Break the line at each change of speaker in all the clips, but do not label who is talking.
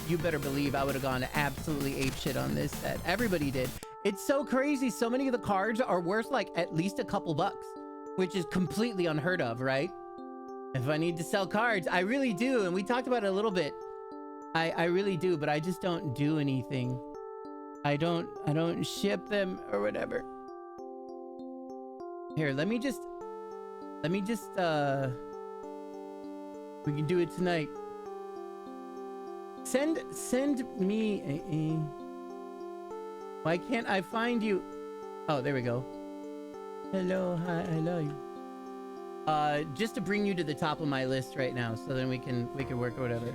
You better believe I would have gone absolutely apeshit on this set. Everybody did. It's so crazy. So many of the cards are worth like at least a couple bucks, which is completely unheard of, right? If I need to sell cards, I really do. And we talked about it a little bit. I really do, but I just don't do anything. I don't ship them or whatever. Here, let me just we can do it tonight. Send me a why can't I find you? Oh, there we go. Hello, hi, I love you. Just to bring you to the top of my list right now, so then we can work or whatever.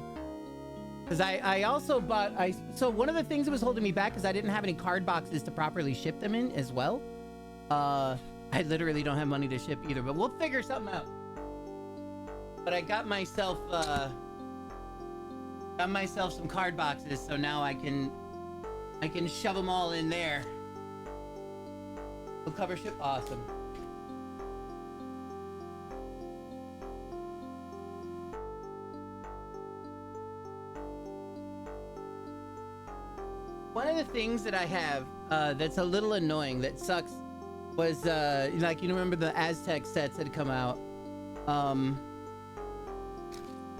Because I also bought so one of the things that was holding me back is I didn't have any card boxes to properly ship them in as well. I literally don't have money to ship either, but we'll figure something out. But I got myself some card boxes, so now I can shove them all in there. Full cover ship, awesome. One of the things that I have that's a little annoying, that sucks, was like, you remember the Aztec sets that had come out.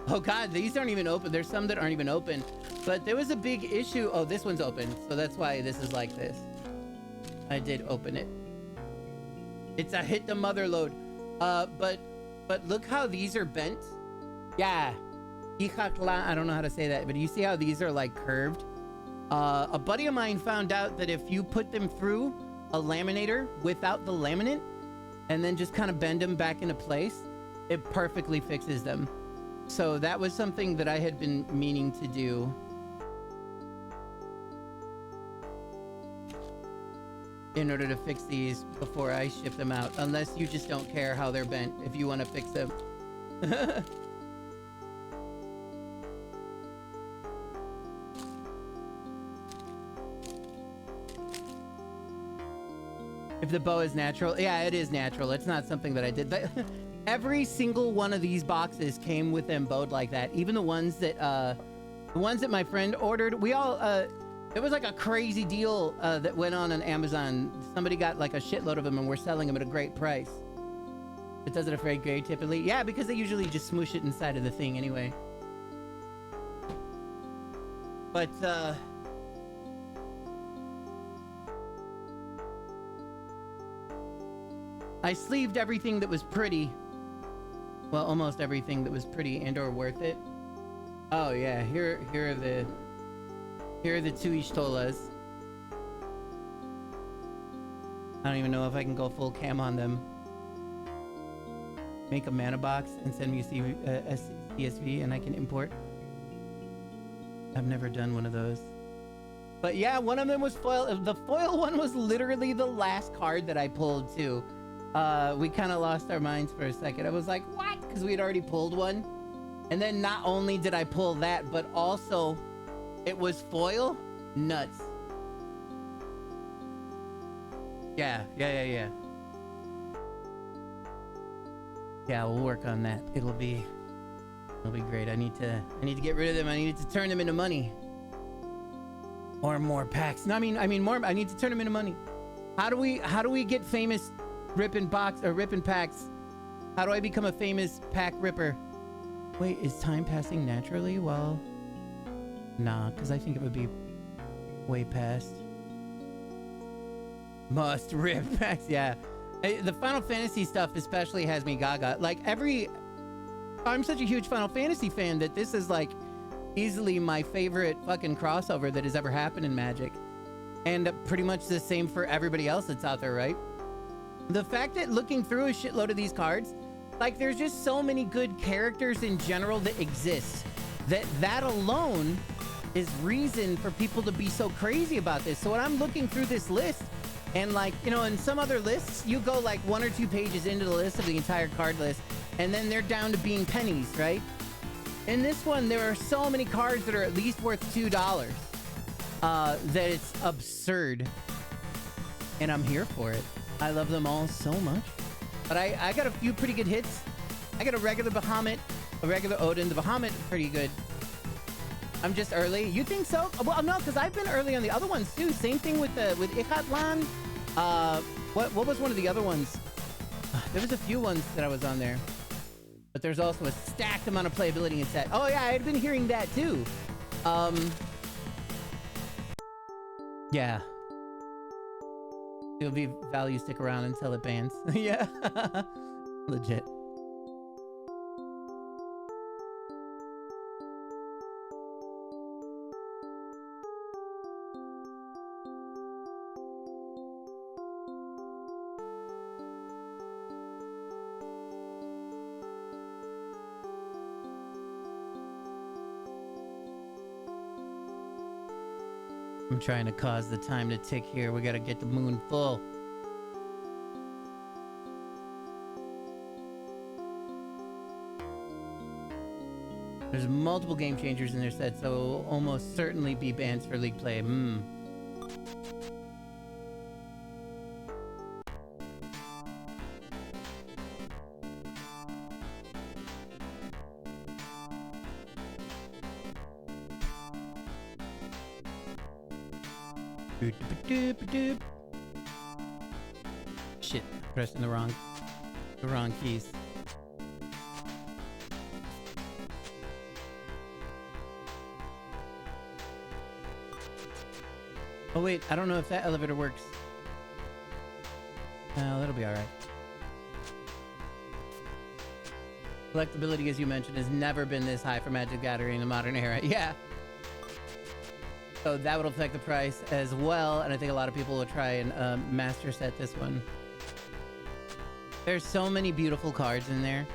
Oh god, these aren't even open. There's some that aren't even open. But there was a big issue. Oh, this one's open, so that's why this is like this. I did open it. It's a hit the mother load. But look how these are bent. Yeah. I don't know how to say that, but you see how these are like curved? A buddy of mine found out that if you put them through a laminator without the laminate and then just kind of bend them back into place, it perfectly fixes them. So that was something that I had been meaning to do. In order to fix these before I ship them out. Unless you just don't care how they're bent if you want to fix them. If the bow is natural, yeah, it is natural. It's not something that I did. Every single one of these boxes came with them bowed like that. Even the ones that my friend ordered, we all, it was like a crazy deal that went on Amazon. Somebody got like a shitload of them and we're selling them at a great price. It does it a very great typically. Yeah, because they usually just smoosh it inside of the thing anyway. But, I sleeved everything that was pretty. Well, almost everything that was pretty and or worth it. Oh yeah, here are the two Ishtolas. I don't even know if I can go full cam on them. Make a mana box and send me a CSV and I can import. I've never done one of those. But yeah, one of them was foil. The foil one was literally the last card that I pulled too. We kind of lost our minds for a second. I was like, what? Because we had already pulled one. And then not only did I pull that, but also it was foil. Nuts. Yeah. Yeah, we'll work on that. It'll be great. I need to get rid of them. I need to turn them into money. Or more packs. No, I mean more. I need to turn them into money. How do we get famous ripping box or ripping packs? How do I become a famous pack ripper? Wait, is time passing naturally? Well, nah, because I think it would be way past. Must rip packs, yeah. The Final Fantasy stuff especially has me gaga. Like I'm such a huge Final Fantasy fan that this is like easily my favorite fucking crossover that has ever happened in Magic. And pretty much the same for everybody else that's out there, right? The fact that looking through a shitload of these cards, like there's just so many good characters in general that exist that alone is reason for people to be so crazy about this. So when I'm looking through this list and like, you know, in some other lists, you go like 1 or 2 pages into the list of the entire card list and then they're down to being pennies, right? In this one, there are so many cards that are at least worth $2 that it's absurd. And I'm here for it. I love them all so much. But I got a few pretty good hits. I got a regular Bahamut, a regular Odin. The Bahamut, pretty good. I'm just early. You think so? Well, no, because I've been early on the other ones too. Same thing with Ikatlan. What was one of the other ones? There was a few ones that I was on there, but there's also a stacked amount of playability in set. Oh yeah, I had been hearing that too. Yeah. It'll be value stick around until it bans. Yeah. Legit. I'm trying to cause the time to tick here. We gotta get the moon full. There's multiple game changers in their set, so it will almost certainly be bans for League play. Shit, pressing the wrong keys. Oh wait, I don't know if that elevator works. That'll be alright. Collectability, as you mentioned, has never been this high for Magic the Gathering in the modern era. Yeah. So that would affect the price as well, and I think a lot of people will try and master set this one. There's so many beautiful cards in there.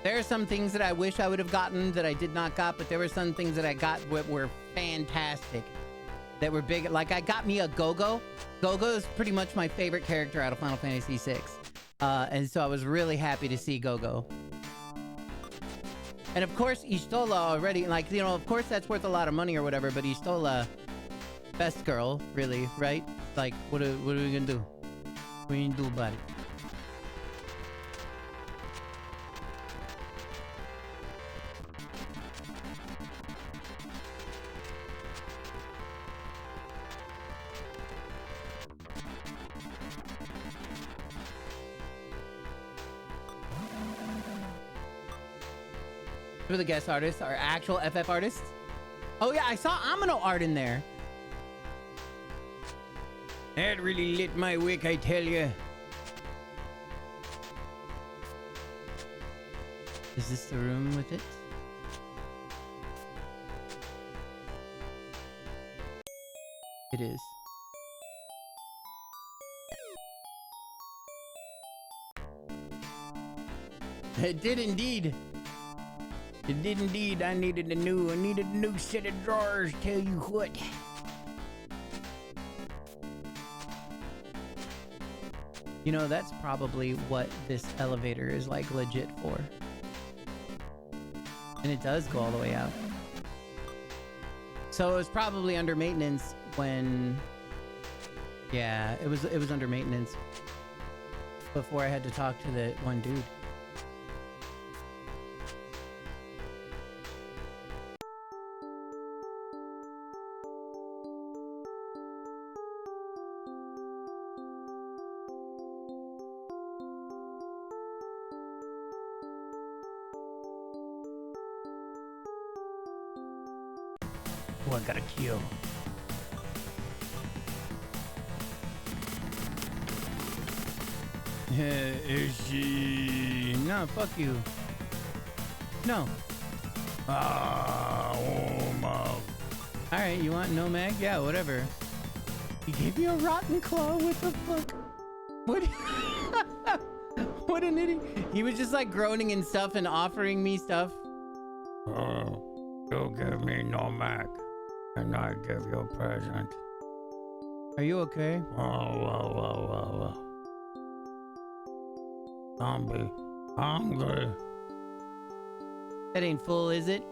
There are some things that I wish I would have gotten that I did not got, but there were some things that I got that were fantastic. That were big. Like I got me a Go-Go. Go-Go is pretty much my favorite character out of Final Fantasy VI. And so I was really happy to see Go-Go. And of course, Ishtola already, like, you know, of course that's worth a lot of money or whatever, but Ishtola, best girl, really, right? Like, what are we gonna do? What are you gonna do about it? Who are the guest artists? Are actual FF artists? Oh yeah, I saw Amino art in there. That really lit my wick, I tell you. Is this the room with it? It is. It did indeed. It did indeed. I needed a new set of drawers, tell you what. You know, that's probably what this elevator is like legit for. And it does go all the way out. So it was probably under maintenance when... Yeah, it was under maintenance before I had to talk to the one dude. Oh, I got a kill. Is she... No, fuck you. No. Ah, oh my. Alright, you want no mag? Yeah, whatever. He gave me a rotten claw. What the fuck? What? What an idiot. He was just like groaning and stuff and offering me stuff. Oh, you give me no mag. And I give you a present. Are you okay? Oh. Zombie. Hungry. That ain't full, is it?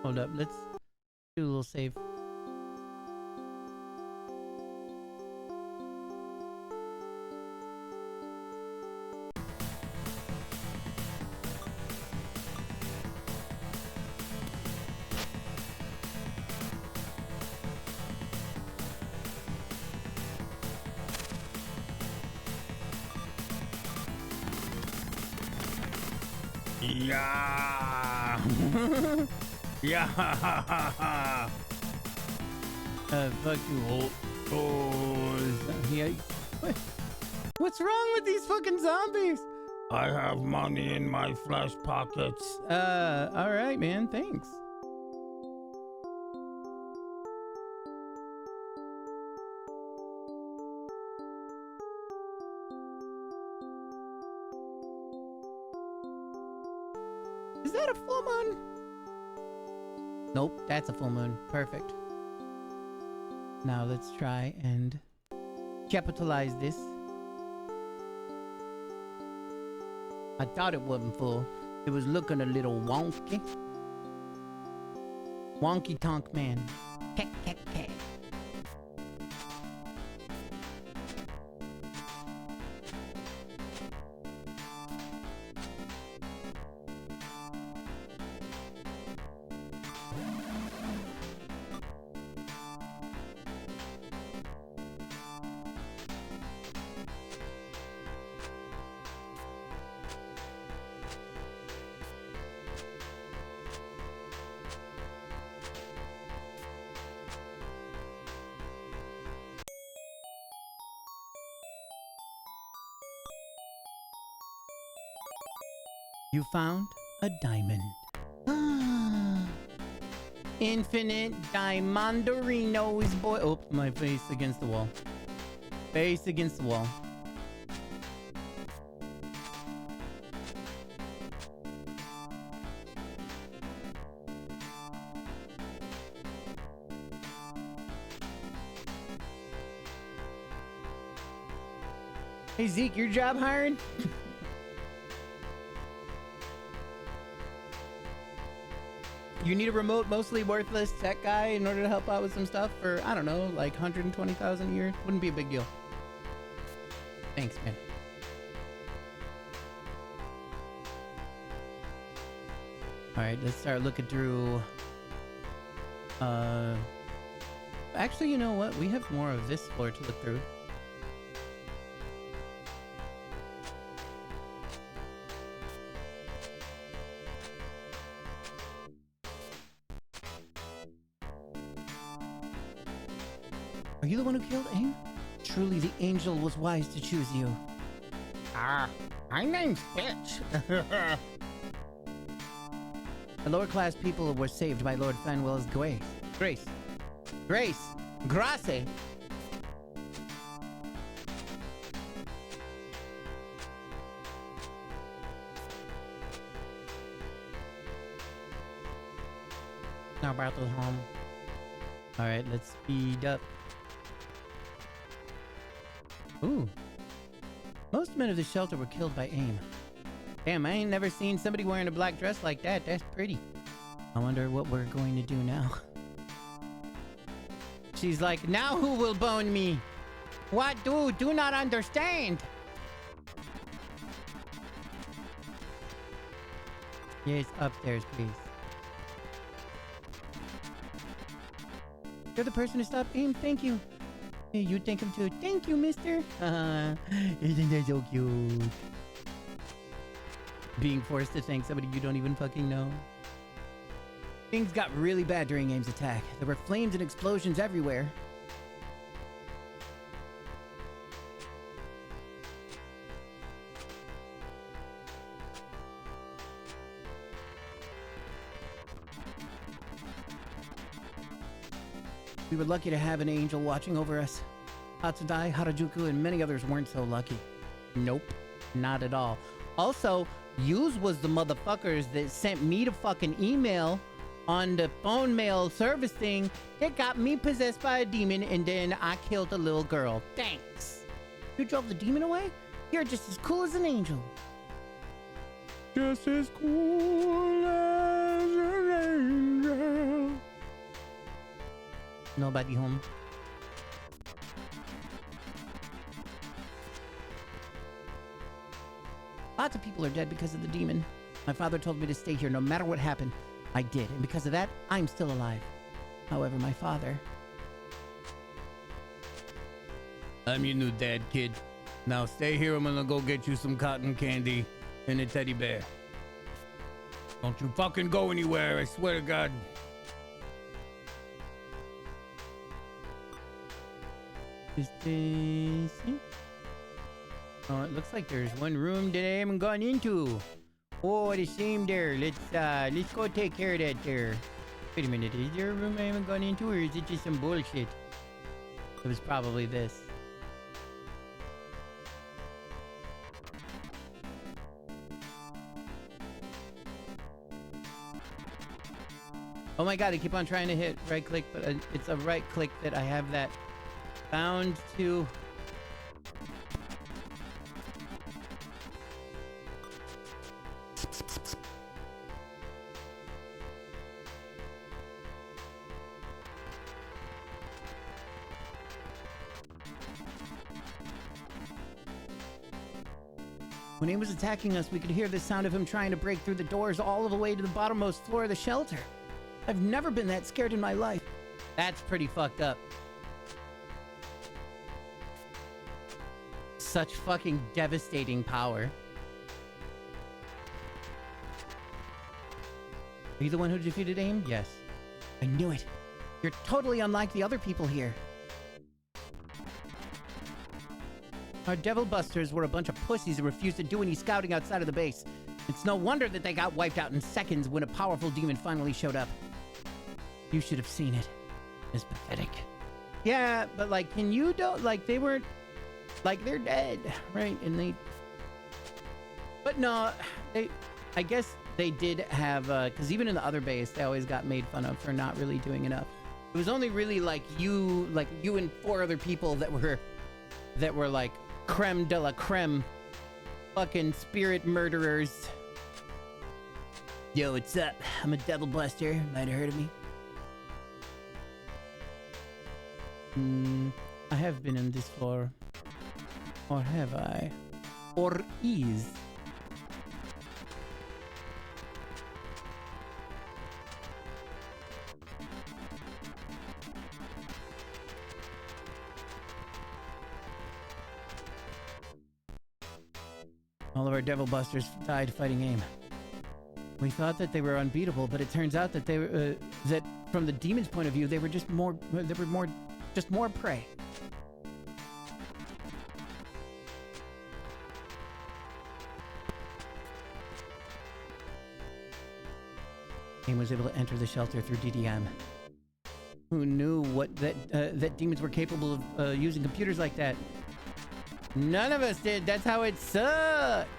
Hold up, let's do a little save.
Yeah. Yeah.
Fuck you. Yeah. What's wrong with these fucking zombies?
I have money in my flesh pockets.
All right, man. Thanks. Is that a full moon? Nope, that's a full moon. Perfect. Now let's try and capitalize this. I thought it wasn't full. It was looking a little wonky. Wonky tonk man. Keck, keck, keck. You found a diamond. Ah. Infinite Diamondorinos, boy. Oh, my face against the wall. Face against the wall. Hey Zeke, your job hiring? You need a remote, mostly worthless tech guy in order to help out with some stuff for, I don't know, like 120,000 a year? Wouldn't be a big deal. Thanks, man. Alright, let's start looking through... Actually, you know what? We have more of this floor to look through. Are you the one who killed AIM? Truly, the angel was wise to choose you.
My name's Bitch.
The lower class people were saved by Lord Fanwell's grace. Grace. Grace. Now back to home. Alright, let's speed up. Ooh. Most men of the shelter were killed by AIM. Damn, I ain't never seen somebody wearing a black dress like that. That's pretty. I wonder what we're going to do now. She's like, now who will bone me? What do not understand? Yes, upstairs, please. You're the person who stopped AIM. Thank you. Hey, you thank him too. Thank you, mister. Isn't that so cute? Being forced to thank somebody you don't even fucking know. Things got really bad during AIM's attack. There were flames and explosions everywhere. We were lucky to have an angel watching over us. Hatsudai, Harajuku, and many others weren't so lucky. Nope, not at all. Also, yous was the motherfuckers that sent me the fucking email on the phone mail service thing that got me possessed by a demon, and then I killed a little girl. Thanks. You drove the demon away? You're just as cool as an angel. Just as cool as an angel. Nobody home. Lots of people are dead because of the demon. My father told me to stay here no matter what happened. I did, and because of that, I'm still alive. However, my father... I'm your new dad, kid. Now stay here, I'm gonna go get you some cotton candy and a teddy bear.
Don't you fucking go anywhere, I swear to God.
Is this it? Oh, it looks like there's one room that I haven't gone into. Oh, what a shame there. Let's go take care of that there. Wait a minute, is there a room I haven't gone into, or is it just some bullshit? It was probably this. Oh my god, I keep on trying to hit right click, but it's a right click that I have that bound to. When he was attacking us, we could hear the sound of him trying to break through the doors all the way to the bottommost floor of the shelter. I've never been that scared in my life. That's pretty fucked up. Such fucking devastating power. Are you the one who defeated AIM? Yes. I knew it. You're totally unlike the other people here. Our Devil Busters were a bunch of pussies who refused to do any scouting outside of the base. It's no wonder that they got wiped out in seconds when a powerful demon finally showed up. You should have seen it. It's pathetic. Yeah, but like, can you don't like they weren't like they're dead, right? And they, but no, I guess they did have because even in the other base, they always got made fun of for not really doing enough. It was only really like you and 4 other people that were like creme de la creme, fucking spirit murderers. Yo, what's up? I'm a Devil Buster. Might have heard of me. I have been on this floor. Or have I? Or is? All of our Devil Busters died fighting AIM. We thought that they were unbeatable, but it turns out that they were that from the demon's point of view, they were just more prey. AIM was able to enter the shelter through DDM. Who knew that demons were capable of using computers like that? None of us did. That's how it sucked.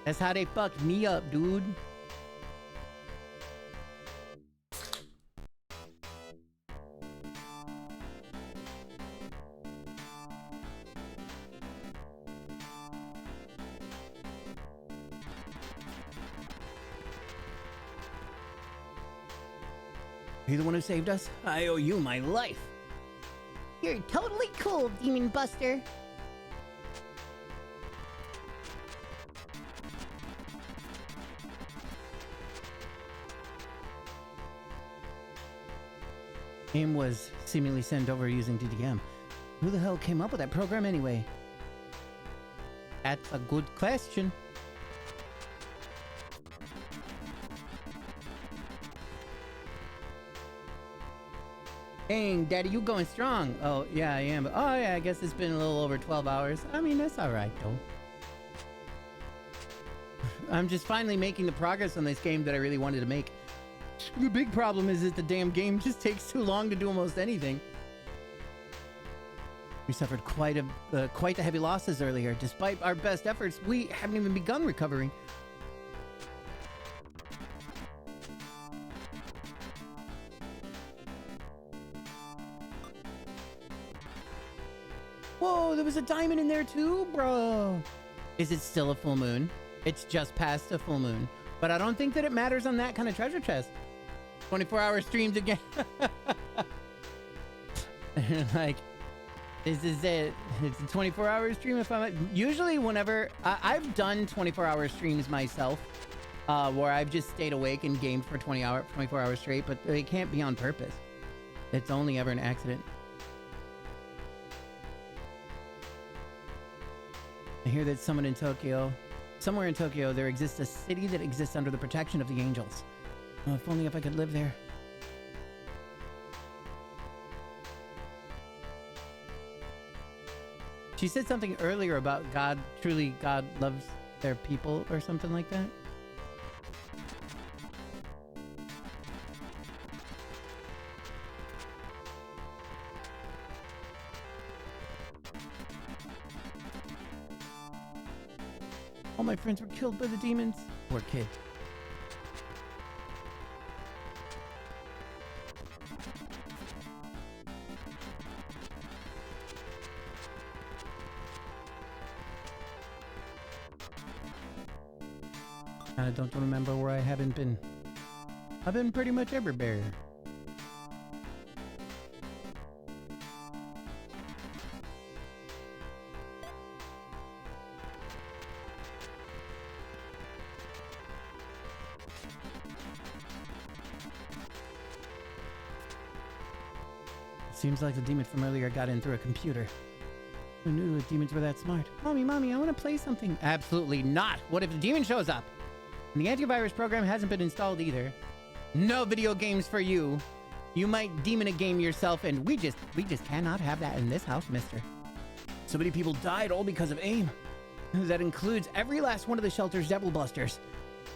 That's how they fucked me up, dude. Are you the one who saved us? I owe you my life. You're totally cool, Demon Buster. AIM was seemingly sent over using DDM. Who the hell came up with that program anyway? That's a good question. Dang, Daddy, you going strong. Oh, yeah, I am. Oh, yeah, I guess it's been a little over 12 hours. I mean, that's all right, though. I'm just finally making the progress on this game that I really wanted to make. The big problem is that the damn game just takes too long to do almost anything. We suffered quite the heavy losses earlier. Despite our best efforts, we haven't even begun recovering. Whoa, there was a diamond in there too, bro. Is it still a full moon? It's just past a full moon. But I don't think that it matters on that kind of treasure chest. 24-hour streams again. Like, this is it. It's a 24-hour stream if I'm... Usually whenever... I've done 24-hour streams myself. Where I've just stayed awake and gamed for 24 hours straight. But they can't be on purpose. It's only ever an accident. I hear that somewhere in Tokyo, there exists a city that exists under the protection of the angels. Oh, if only if I could live there. She said something earlier about God loves their people or something like that. All my friends were killed by the demons. Poor kid. I don't remember where I haven't been. I've been pretty much everywhere. Seems like the demon from earlier got in through a computer. Who knew the demons were that smart? Mommy, I want to play something. Absolutely not. What if the demon shows up? And the antivirus program hasn't been installed either. No video games for you. You might demon a game yourself, and we just cannot have that in this house, mister. So many people died all because of AIM. That includes every last one of the shelter's devil busters.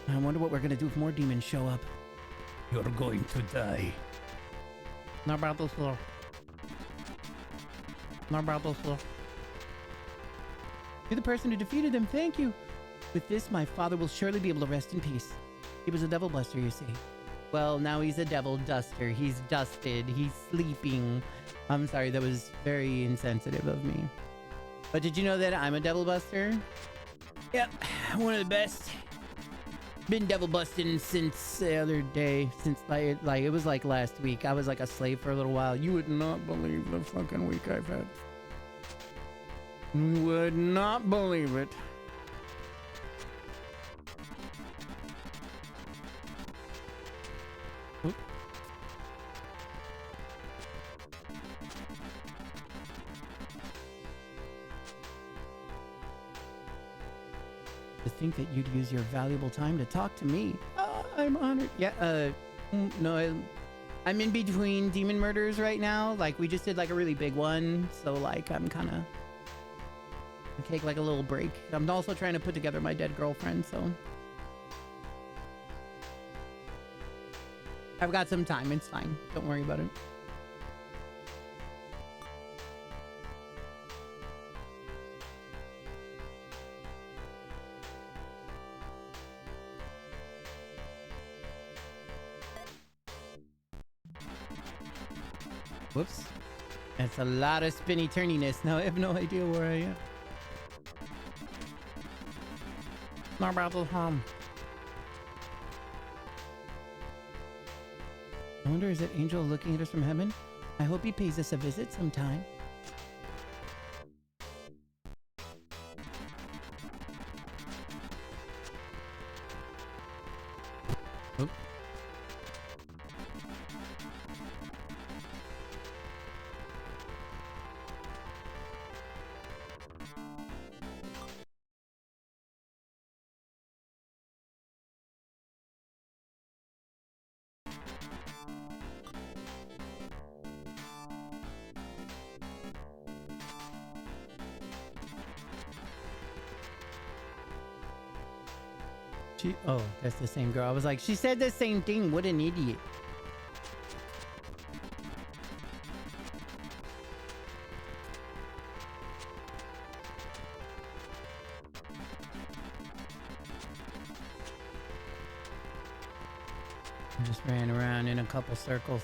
I wonder what we're gonna do if more demons show up.
You're going to die.
Not about those floor. Not about those floor. You're the person who defeated them. Thank you. With this, my father will surely be able to rest in peace. He was a devil buster, you see. Well, now he's a devil duster. He's dusted. He's sleeping. I'm sorry, that was very insensitive of me. But did you know that I'm a devil buster? Yep, one of the best. Been devil busting since the other day. Since like it was like last week. I was like a slave for a little while. You would not believe the fucking week I've had. You would not believe it. Oop. To think that you'd use your valuable time to talk to me. I'm honored. Yeah, no, I'm in between demon murders right now. Like, we just did like a really big one. So like, I'm kind of take like a little break. I'm also trying to put together my dead girlfriend, so I've got some time. It's fine. Don't worry about it. Whoops. That's a lot of spinny turniness. Now I have no idea where I am. Not about the home. I wonder, is that angel looking at us from heaven? I hope he pays us a visit sometime. Oop. Oh, that's the same girl. I was like, she said the same thing. What an idiot. I just ran around in a couple circles.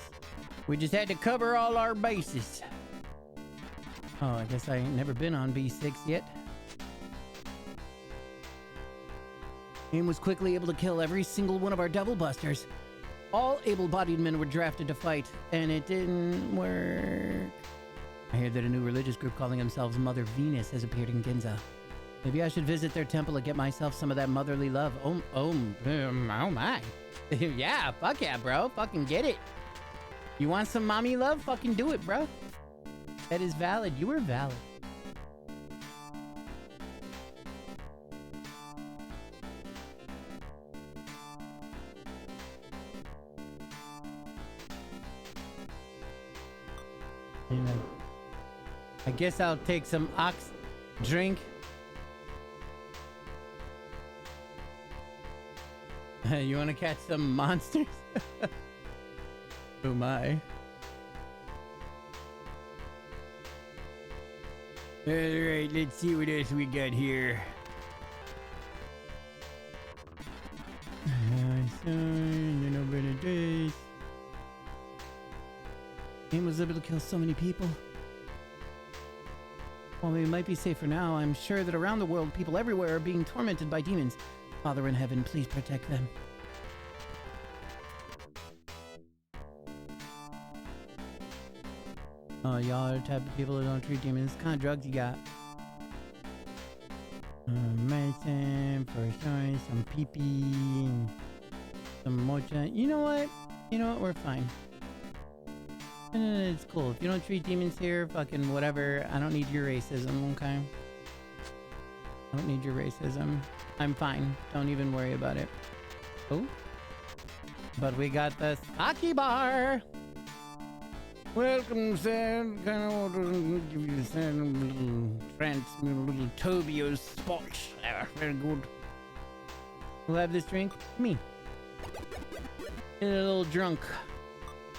We just had to cover all our bases. Oh, I guess I ain't never been on B6 yet. AIM was quickly able to kill every single one of our devil busters. All able-bodied men were drafted to fight, and it didn't work. I hear that a new religious group calling themselves Mother Venus has appeared in Ginza. Maybe I should visit their temple and get myself some of that motherly love. Oh my. Yeah, fuck yeah, bro. Fucking get it. You want some mommy love? Fucking do it, bro. That is valid. You were valid. You know, I guess I'll take some ox drink. You want to catch some monsters? Oh my. Alright, let's see what else we got here. Game was able to kill so many people. While we might be safe for now, I'm sure that around the world, people everywhere are being tormented by demons. Father in heaven, please protect them. Oh, y'all are the type of people who don't treat demons. What kind of drugs you got? Medicine, for sure, some pee-pee, some mocha. You know what? You know what? We're fine. It's cool. If you don't treat demons here, fucking whatever. I don't need your racism, okay? I don't need your racism. I'm fine. Don't even worry about it. Oh. But we got the sake bar. Welcome, sir. Kind of want to give you some little Tobio's spot. Very good. Who'll have this drink? Me. Get a little drunk.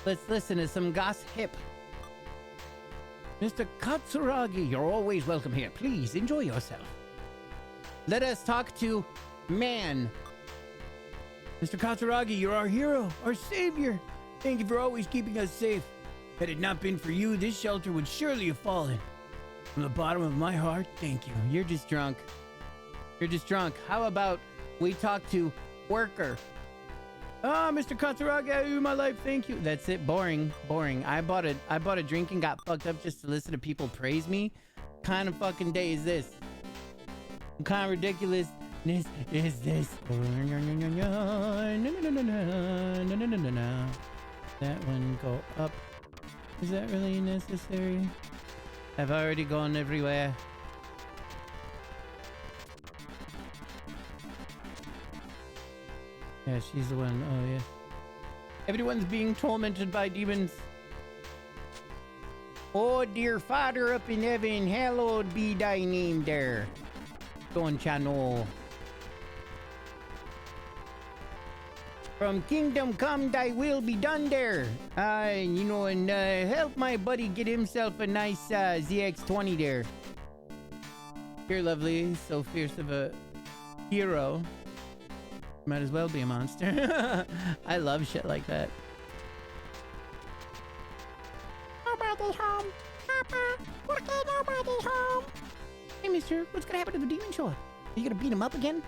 Let's listen to some gossip. Mr. Katsuragi, you're always welcome here. Please enjoy yourself. Let us talk to man. Mr. Katsuragi, you're our hero, our savior. Thank you for always keeping us safe. Had it not been for you, this shelter would surely have fallen. From the bottom of my heart, thank you. You're just drunk. You're just drunk. How about we talk to worker? Ah, Mr. Katsuragi, I owe you my life. Thank you. That's it. Boring. Boring. I bought a drink and got fucked up just to listen to people praise me. What kind of fucking day is this? What kind of ridiculousness is this? That one go up. Is that really necessary? I've already gone everywhere. Yeah, she's the one. Oh, yeah. Everyone's being tormented by demons. Oh, dear Father up in heaven, hallowed be thy name there. Don Chano. From kingdom come, thy will be done there. And help my buddy get himself a nice ZX-20 there. You're lovely, so fierce of a hero. Might as well be a monster. I love shit like that. Nobody's home. Papa, what okay, nobody's home. Hey, mister, what's gonna happen to the demon show? Are you gonna beat him up again?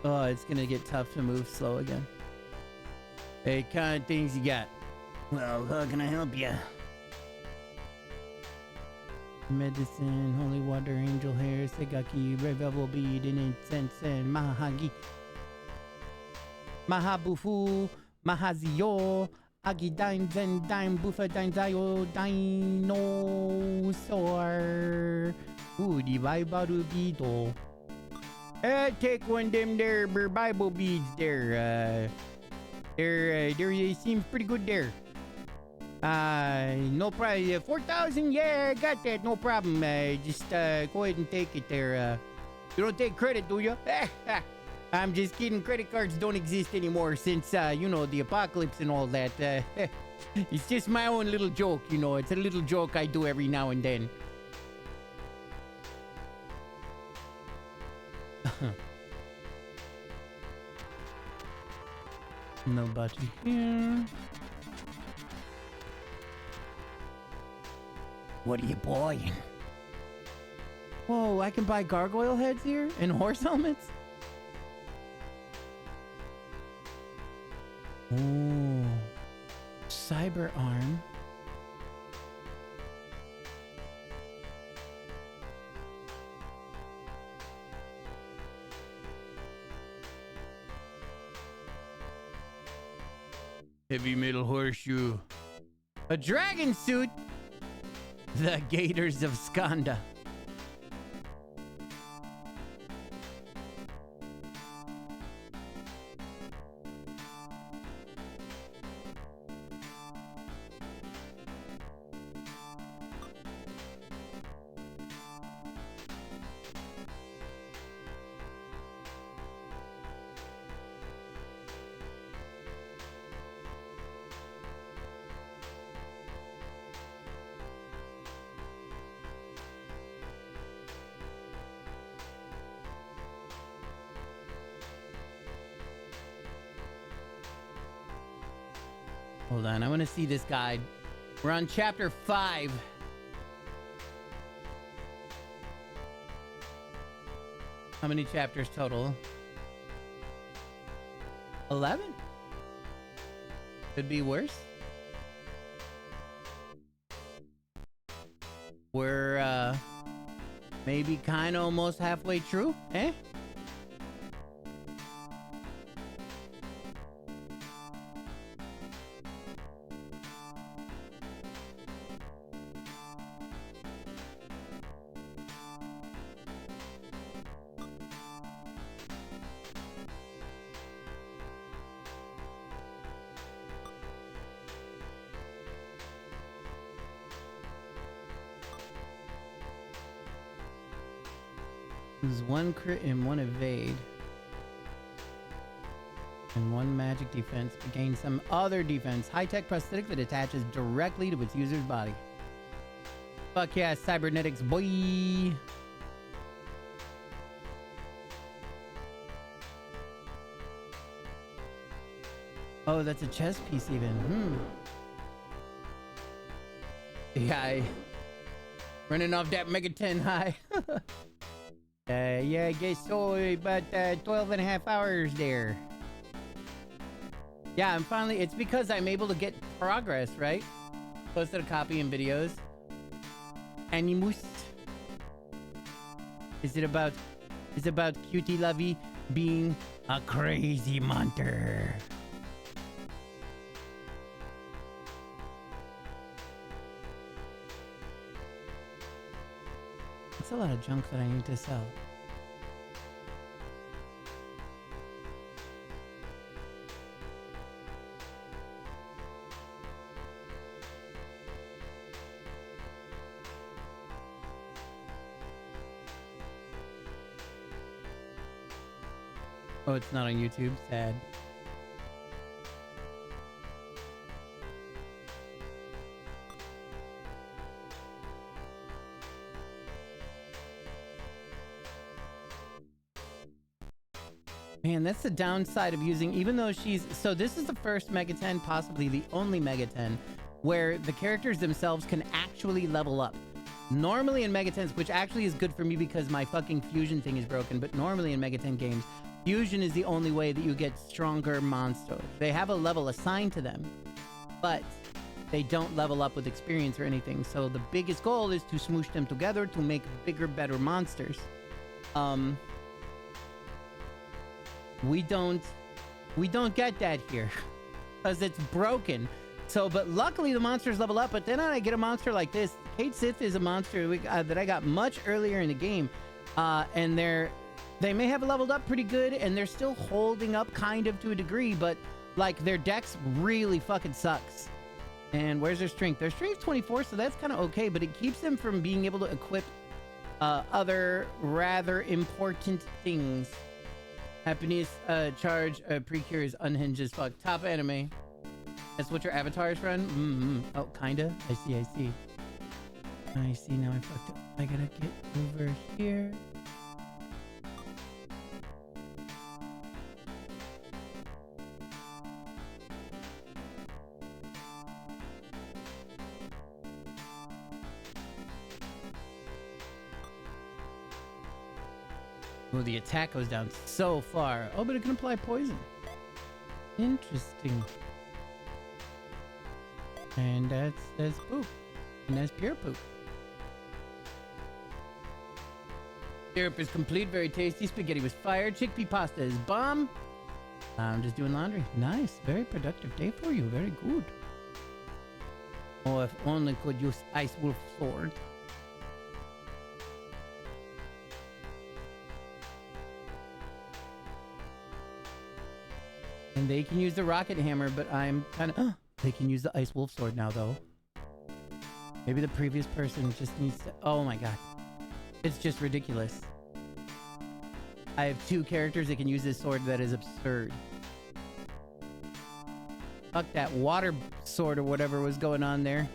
Oh, it's gonna get tough to move slow again. Hey, kind of things you got? Well, how can I help you? Medicine, holy water, angel hair, segaki, revival bead, and incense, and mahagi. Mahabufu, mahazio, agidine, zendime, bufa, dinzayo, dinosaur. Ooh, the Bible beetle. Take one them there Bible beads there. They seem pretty good there. No problem. 4,000, yeah, I got that, no problem. Just go ahead and take it there. You don't take credit, do you? I'm just kidding. Credit cards don't exist anymore since, the apocalypse and all that. It's just my own little joke, It's a little joke I do every now and then. Nobody here. What are you buying? Whoa, I can buy gargoyle heads here and horse helmets? Ooh. Cyber arm. Heavy metal horseshoe. A dragon suit? The Gators of Skanda. Hold on, I want to see this guide. We're on chapter 5. How many chapters total? 11? Could be worse. We're maybe kind of almost halfway through, eh? Use 1 crit and 1 evade. And 1 magic defense to gain some other defense. High-tech prosthetic that attaches directly to its user's body. Fuck yeah, cybernetics, boy! Oh, that's a chess piece even. Yeah, running off that MegaTen high. Yeah, I guess so. About 12 and a half hours there. Yeah, I'm finally... It's because I'm able to get progress, right? Posted a copy in videos. Animus. Is it about Cutie Lovey being a crazy monster? That's a lot of junk that I need to sell. Oh, it's not on YouTube. Sad. Man, that's the downside of using, even though she's... So this is the first MegaTen, possibly the only MegaTen, where the characters themselves can actually level up. Normally in MegaTens, which actually is good for me because my fucking fusion thing is broken, but normally in MegaTen games, fusion is the only way that you get stronger monsters. They have a level assigned to them, but they don't level up with experience or anything. So the biggest goal is to smoosh them together to make bigger, better monsters. We don't get that here because it's broken. So, but luckily the monsters level up. But then I get a monster like this. Kate Sith is a monster that I got much earlier in the game, and they may have leveled up pretty good, and they're still holding up kind of to a degree, but like their dex really fucking sucks. And where's their strength? Their strength's 24, so that's kind of okay, but it keeps them from being able to equip other rather important things. Happiness charge precure is unhinged as fuck. Top anime. That's what your avatar is from? Oh, kinda. I see. I see, now I fucked up. I gotta get over here. Oh, the attack goes down so far. Oh, but it can apply poison. Interesting. And that's poop. And that's pure poop. Syrup is complete, very tasty. Spaghetti was fire. Chickpea pasta is bomb. I'm just doing laundry. Nice. Very productive day for you. Very good. Oh, if only could use Ice Wolf Sword. And they can use the rocket hammer, but I'm kind of... They can use the Ice Wolf Sword now, though. Maybe the previous person just needs to... Oh my god. It's just ridiculous. I have 2 characters that can use this sword. That is absurd. Fuck that water sword or whatever was going on there.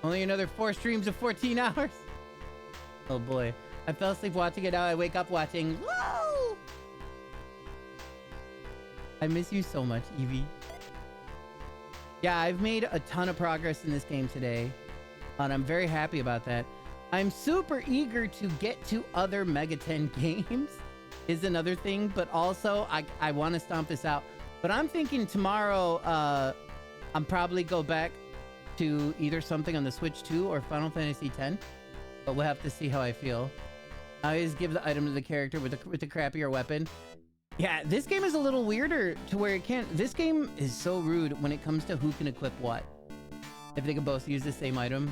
Only another 4 streams of 14 hours. Oh boy. I fell asleep watching it, now I wake up watching. Woo! I miss you so much, Evie. Yeah, I've made a ton of progress in this game today, and I'm very happy about that. I'm super eager to get to other MegaTen games, is another thing, but also I want to stomp this out. But I'm thinking tomorrow, I'm probably go back to either something on the Switch 2 or Final Fantasy X, but we'll have to see how I feel. I always give the item to the character with the crappier weapon. Yeah, this game is a little weirder to where it can't. This game is so rude when it comes to who can equip what. If they can both use the same item.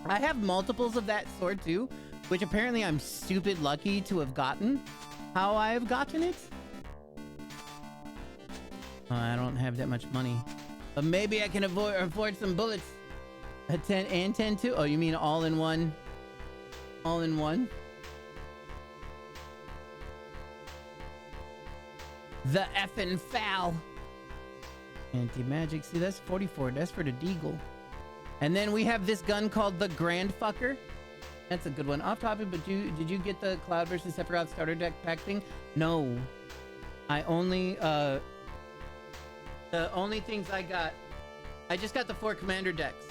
I have multiples of that sword too, which apparently I'm stupid lucky to have gotten. How I have gotten it? Oh, I don't have that much money. But maybe I can afford some bullets. A 10 and 10 too? Oh, you mean all in one? All in one? The effing foul. Anti-magic. See, that's 44. That's for the Deagle. And then we have this gun called the Grandfucker. That's a good one. Off topic, but did you get the Cloud versus Sephiroth starter deck pack thing? No. I only, the only things I got, I just got the 4 commander decks.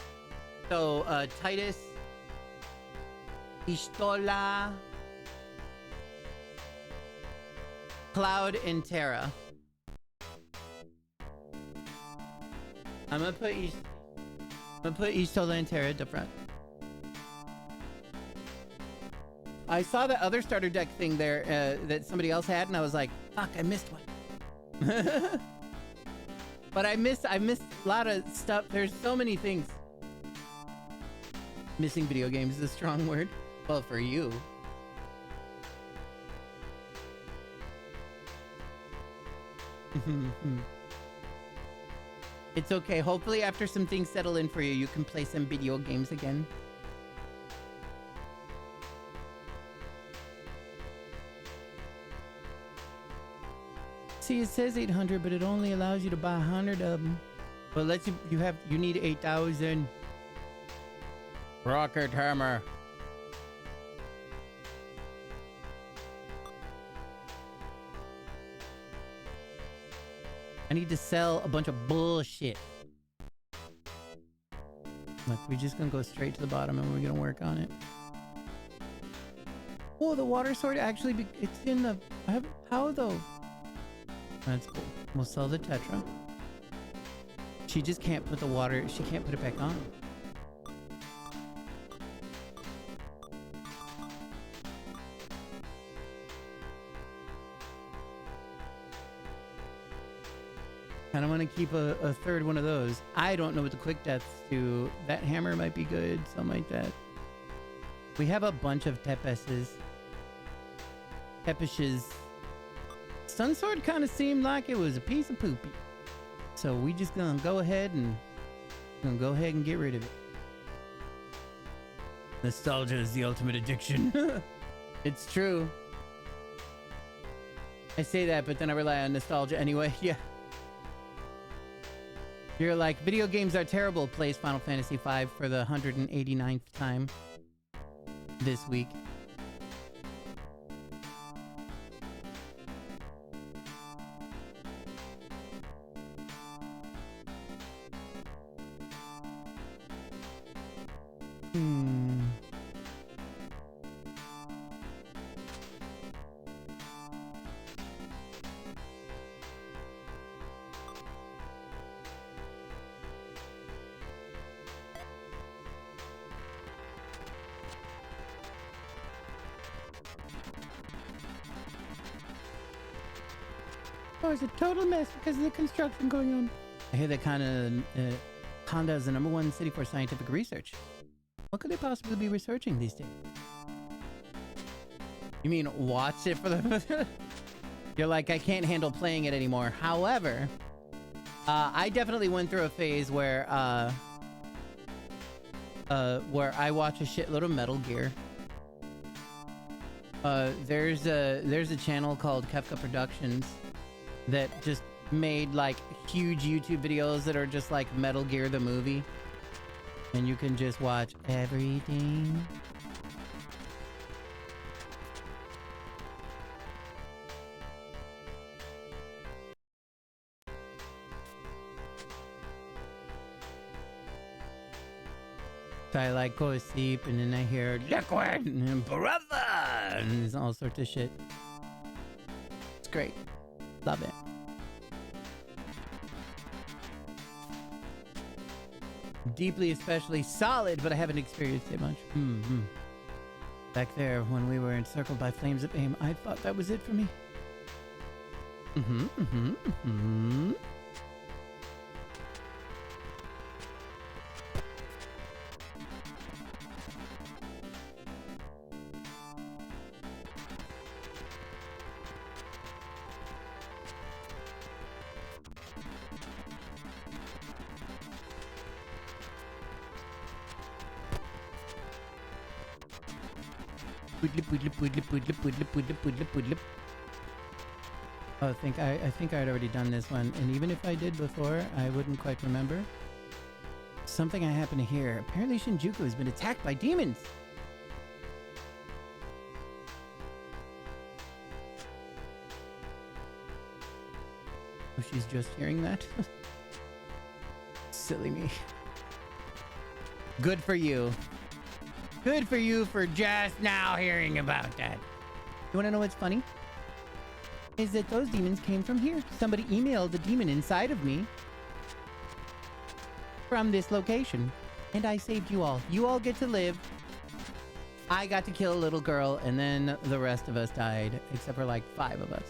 So, Titus, Pistola, Cloud, and Terra. I'm gonna put Pistola and Terra at the front. I saw the other starter deck thing there that somebody else had, and I was like, fuck, I missed one. But I missed a lot of stuff. There's so many things. Missing video games is a strong word. Well, for you. It's okay. Hopefully after some things settle in for you, you can play some video games again. See, it says 800, but it only allows you to buy 100 of them. Well, let's you need 8,000. Rocket hammer. I need to sell a bunch of bullshit. Look, we're just gonna go straight to the bottom and we're gonna work on it. Oh, the water sword actually, it's in the, how though? That's cool. We'll sell the Tetra. She just can't put the water, she can't put it back on. And I'm gonna keep a third one of those. I don't know what the quick deaths do. That hammer might be good, something like that. We have a bunch of Tepeses. Sun Sword kind of seemed like it was a piece of poopy. So we just gonna go ahead and get rid of it. Nostalgia is the ultimate addiction. It's true. I say that, but then I rely on nostalgia anyway. Yeah. You're like, video games are terrible, plays Final Fantasy V for the 189th time this week. Oh, it's a total mess because of the construction going on. I hear that Conda is the #1 city for scientific research. What could they possibly be researching these days? You mean watch it for the... You're like, I can't handle playing it anymore. However, I definitely went through a phase where I watch a shitload of Metal Gear. There's a channel called Kefka Productions that just made like huge YouTube videos that are just like Metal Gear the movie, and you can just watch everything. So I like go to sleep and then I hear liquid and brother and there's all sorts of shit. It's great. Love it. Deeply, especially solid, but I haven't experienced it much. Back there, when we were encircled by flames of aim, I thought that was it for me. Oh, I think I'd already done this one, and even if I did before, I wouldn't quite remember. Something I happen to hear. Apparently Shinjuku has been attacked by demons. Oh, she's just hearing that? Silly me. Good for you. Good for you for just now hearing about that. You want to know what's funny? Is that those demons came from here. Somebody emailed the demon inside of me from this location. And I saved you all. You all get to live. I got to kill a little girl, and then the rest of us died, except for like 5 of us.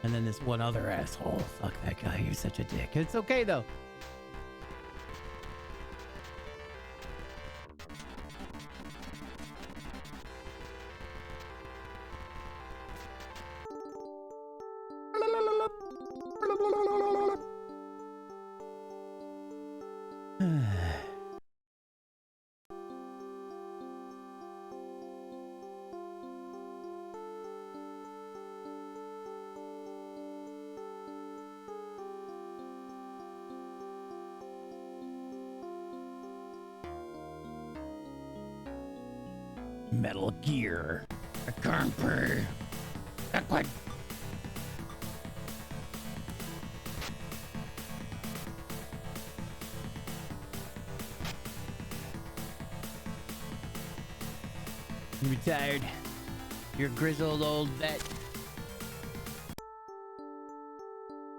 And then this one other asshole. Fuck that guy. He was such a dick. It's okay, though. Metal Gear. I can't pay. Liquid. You retired. You're a grizzled old vet.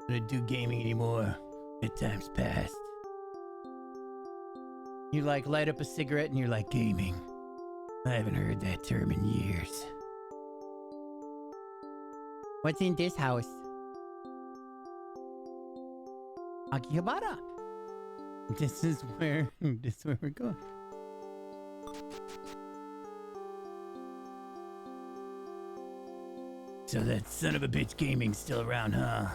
Don't do gaming anymore. That time's past. You like light up a cigarette and you're like, gaming. I haven't heard that term in years. What's in this house? Akihabara. This is where we're going. So that son of a bitch gaming's still around, huh?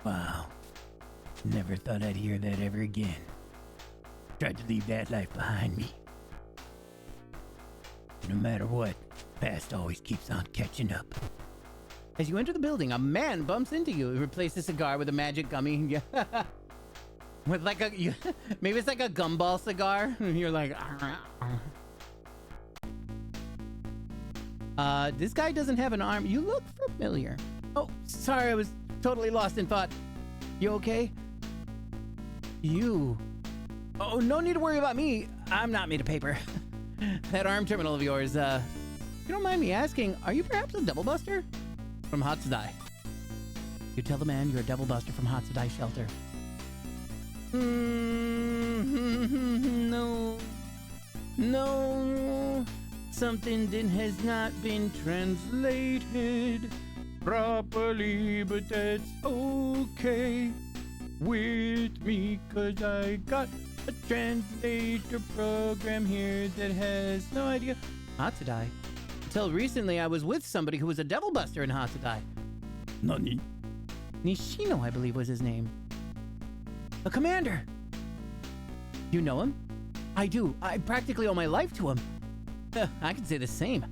Wow. Never thought I'd hear that ever again. Tried to leave that life behind me. No matter what, past always keeps on catching up. As you enter the building, a man bumps into you. Replace the cigar with a magic gummy. With like a... maybe it's like a gumball cigar. You're like... this guy doesn't have an arm. You look familiar. Oh, sorry, I was totally lost in thought. You okay? You... Oh, no need to worry about me. I'm not made of paper. That arm terminal of yours, if you don't mind me asking, are you perhaps a double buster? From Hatsudai. You tell the man you're a double buster from Hatsudai shelter. No. No. Something that has not been translated properly, but that's okay with me, 'cause I got a translator program here that has no idea. Hatsudai. Until recently, I was with somebody who was a devil buster in Hatsudai. Nani? Nishino, I believe, was his name. A commander. You know him? I do. I practically owe my life to him. I can say the same.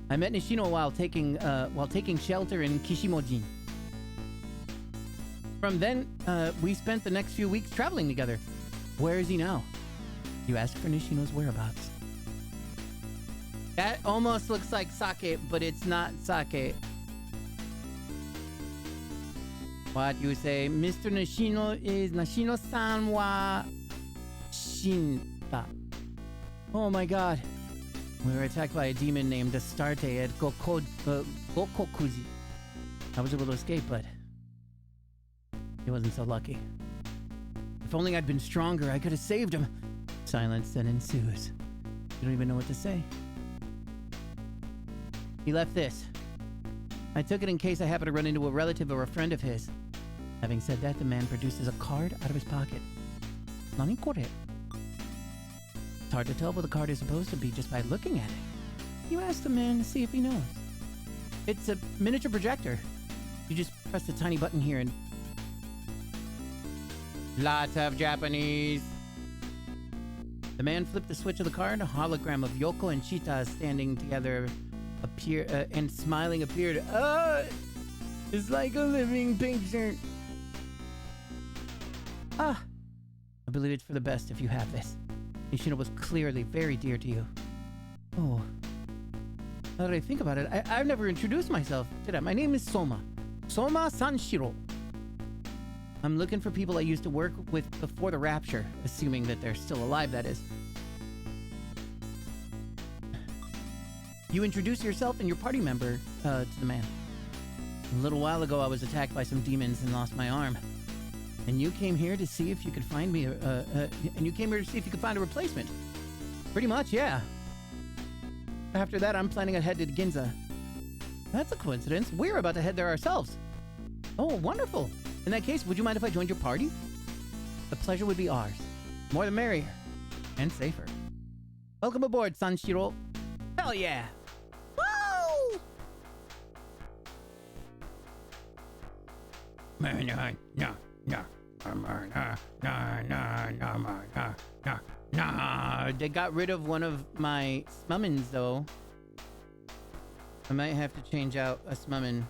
I met Nishino while taking shelter in Kishimojin. From then, we spent the next few weeks traveling together. Where is he now? You asked for Nishino's whereabouts. That almost looks like sake, but it's not sake. What you say? Mr. Nishino is Nishino-san wa Shinta. Oh my god. We were attacked by a demon named Astarte at Gokokuji. I was able to escape, but he wasn't so lucky. If only I'd been stronger, I could have saved him. Silence then ensues. You don't even know what to say. He left this. I took it in case I happened to run into a relative or a friend of his. Having said that, the man produces a card out of his pocket. Nani kore? It's hard to tell what the card is supposed to be just by looking at it. You ask the man to see if he knows. It's a miniature projector. You just press the tiny button here and... Lots of Japanese. The man flipped the switch of the card. A hologram of Yoko and Chita standing together and smiling appeared. It's like a living picture. I believe it's for the best if you have this. Nishino was clearly very dear to you. Oh. Now that I think about it, I've never introduced myself, did I? My name is Soma. Soma Sanshiro. I'm looking for people I used to work with before the rapture, assuming that they're still alive, that is. You introduce yourself and your party member to the man. A little while ago, I was attacked by some demons and lost my arm. And you came here to see if you could find me, a replacement. Pretty much, yeah. After that, I'm planning ahead to Ginza. That's a coincidence. We're about to head there ourselves. Oh, wonderful. In that case, would you mind if I joined your party? The pleasure would be ours. More the merrier. And safer. Welcome aboard, Sanshiro. Hell yeah. Woo! They got rid of one of my summons, though. I might have to change out a summon.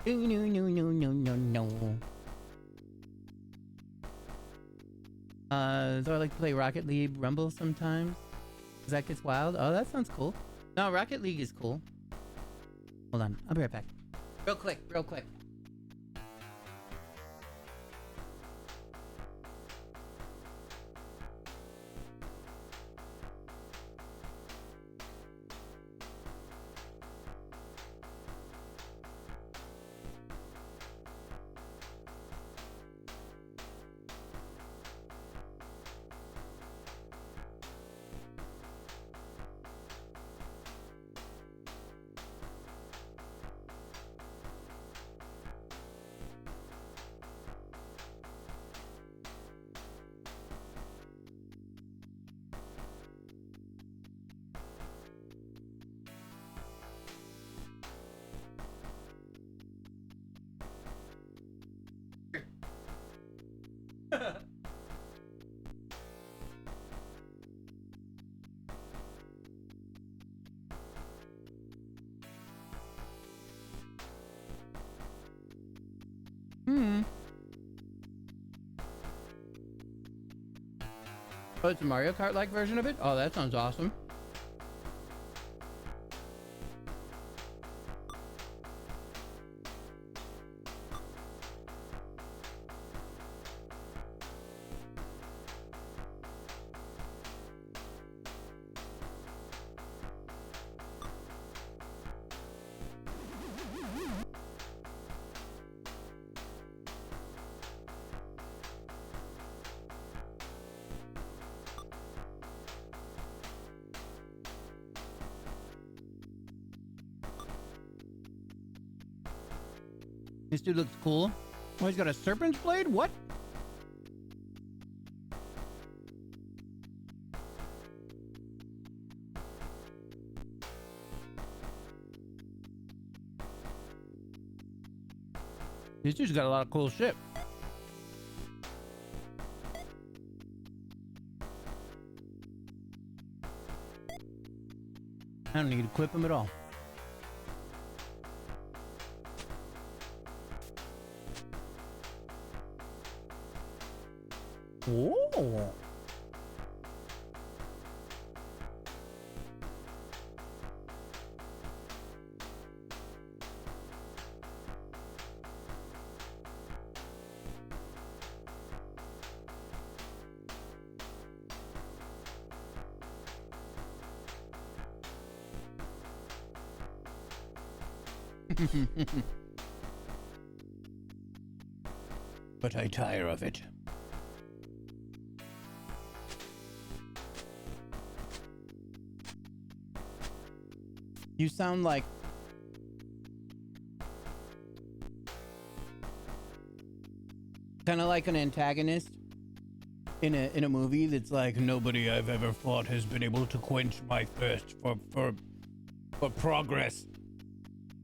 No. So I like to play Rocket League Rumble sometimes. Cause that gets wild. Oh, that sounds cool. No, Rocket League is cool. Hold on, I'll be right back. Real quick. Oh, it's a Mario Kart-like version of it? Oh, that sounds awesome. This dude looks cool. Oh, he's got a serpent's blade? What? This dude's got a lot of cool shit. I don't need to equip him at all. Oh. But I tire of it. You sound like kind of like an antagonist in a movie that's like, nobody I've ever fought has been able to quench my thirst for progress,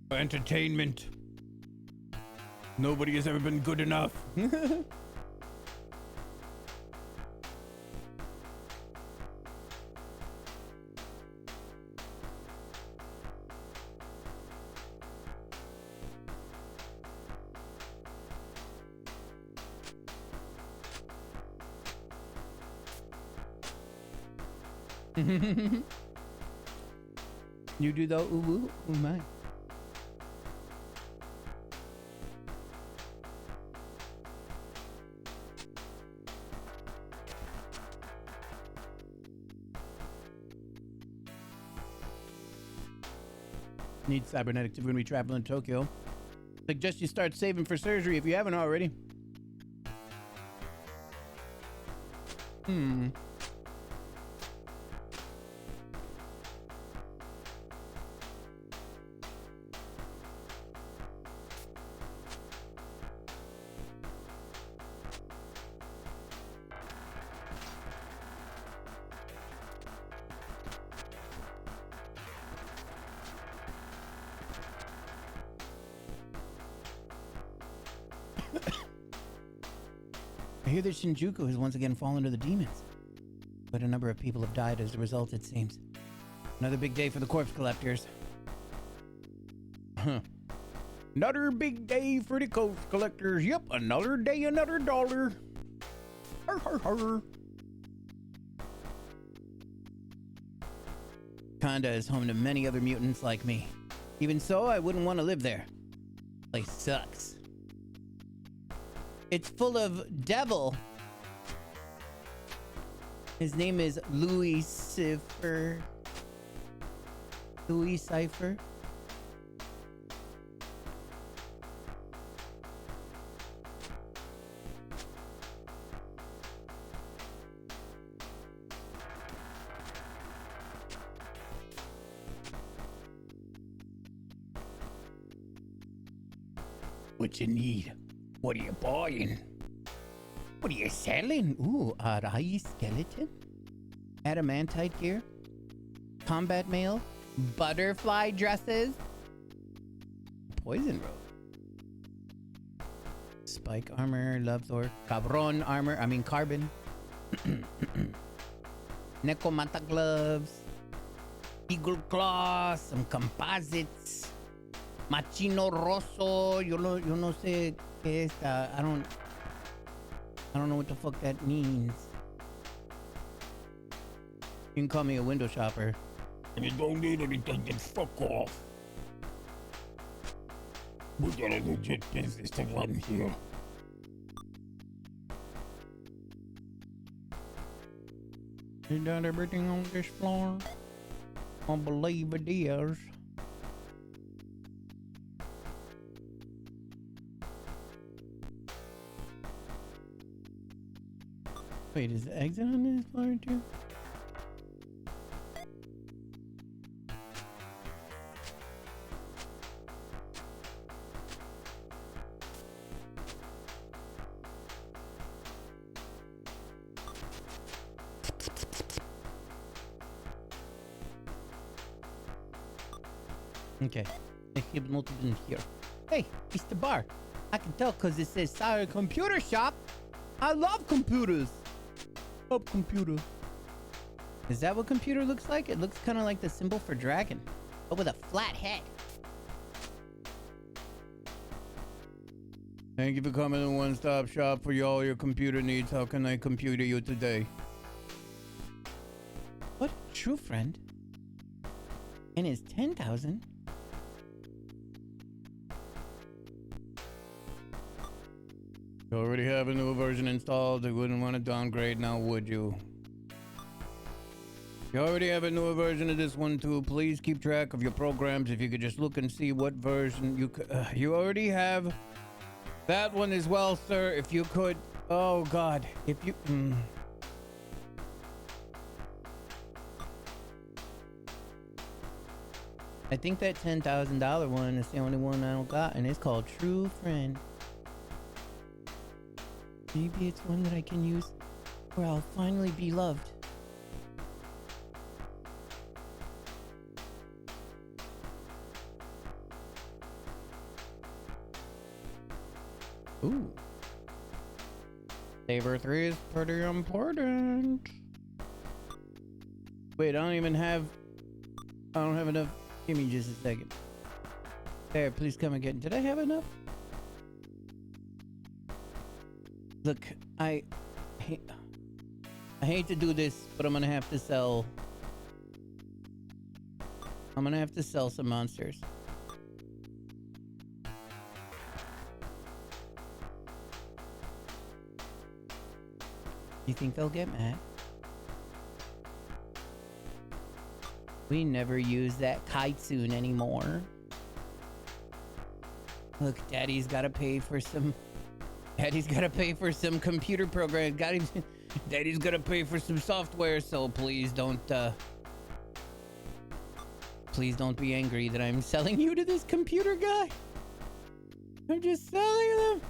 for entertainment. Nobody has ever been good enough. You do the ooh, ooh my. Need cybernetics if you're gonna be traveling to Tokyo. Suggest you start saving for surgery if you haven't already. I hear that Shinjuku has once again fallen to the demons. But a number of people have died as a result, it seems. Another big day for the corpse collectors. Another big day for the corpse collectors. Yep, another day, another dollar. Har, har, har. Kanda is home to many other mutants like me. Even so, I wouldn't want to live there. Place sucks. It's full of devil. His name is Louis Cipher. Louis Cipher. What you need? What are you buying? What are you selling? Ooh, a eye skeleton? Adamantite gear? Combat mail? Butterfly dresses? Poison robe? Spike armor, Love's Cabron armor, carbon. Necomata gloves. Eagle claws, some composites. Machino rosso, yo no sé qué es. I don't know what the fuck that means. You can call me a window shopper.
And you don't need anything, then fuck off. We got a legit business to run here.
You done everything on this floor? I believe it is. Wait, is the exit on this floor too? Okay, I keep noted in here. Hey, it's the bar. I can tell because it says Sorry Computer Shop. I love computers. Love computer. Is that what computer looks like? It looks kind of like the symbol for dragon, but with a flat head. Thank you for coming to One Stop Shop for all your computer needs. How can I computer you today? What? True friend? And is 10,000? You already have a new version installed. You wouldn't want to downgrade now, would you? You already have a newer version of this one too. Please keep track of your programs. If you could just look and see what version you could. You already have that one as well, sir. If you could. Oh God. If you. I think that $10,000 one is the only one I don't got, and it's called True Friend. Maybe it's one that I can use where I'll finally be loved. Ooh. Saber 3 is pretty important. Wait, I don't have enough. Give me just a second. There, please come again. Did I have enough? Look, I hate to do this, but I'm gonna have to sell. I'm gonna have to sell some monsters. You think they'll get mad? We never use that kitesoon anymore. Look, Daddy's gotta pay for some. Daddy's gotta pay for some computer program. Daddy's gotta pay for some software. So please don't be angry that I'm selling you to this computer guy. I'm just selling them.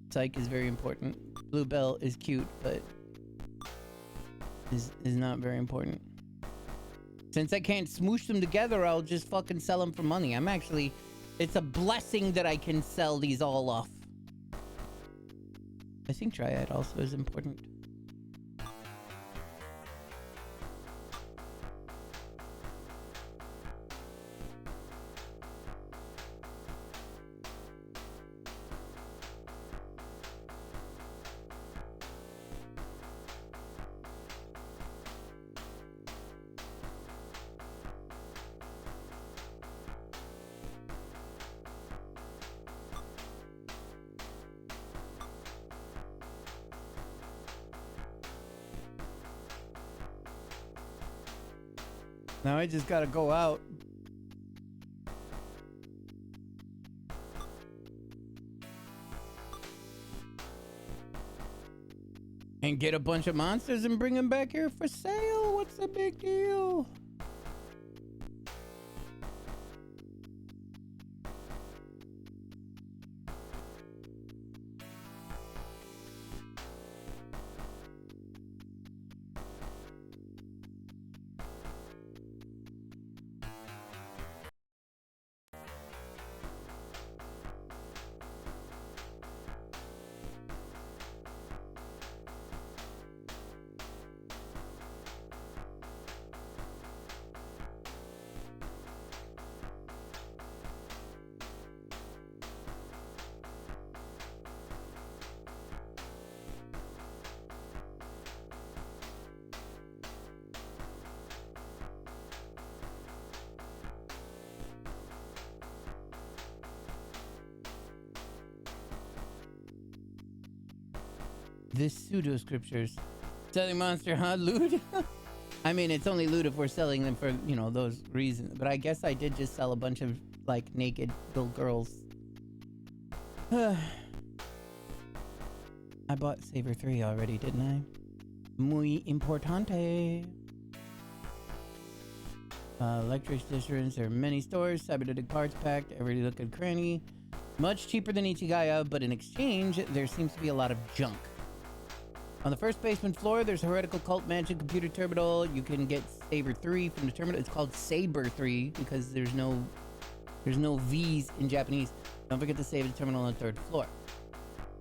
Psych is very important. Bluebell is cute, but is not very important. Since I can't smoosh them together, I'll just fucking sell them for money. It's a blessing that I can sell these all off. I think Triad also is important. Now I just gotta go out. And get a bunch of monsters and bring them back here for sale. What's the big deal? This pseudo scriptures. Selling monster, huh? Loot? I mean, it's only loot if we're selling them for, you know, those reasons. But I guess I did just sell a bunch of, like, naked little girls. I bought Saber 3 already, didn't I? Muy importante. Electric distributors. There are many stores. Cybernetic parts packed. Every look and cranny. Much cheaper than Ichigaya, but in exchange, there seems to be a lot of junk. On the first basement floor, there's a heretical cult magic computer terminal. You can get Saber 3 from the terminal. It's called Saber 3 because there's no There's no V's in Japanese. Don't forget to save the terminal on the 3rd floor.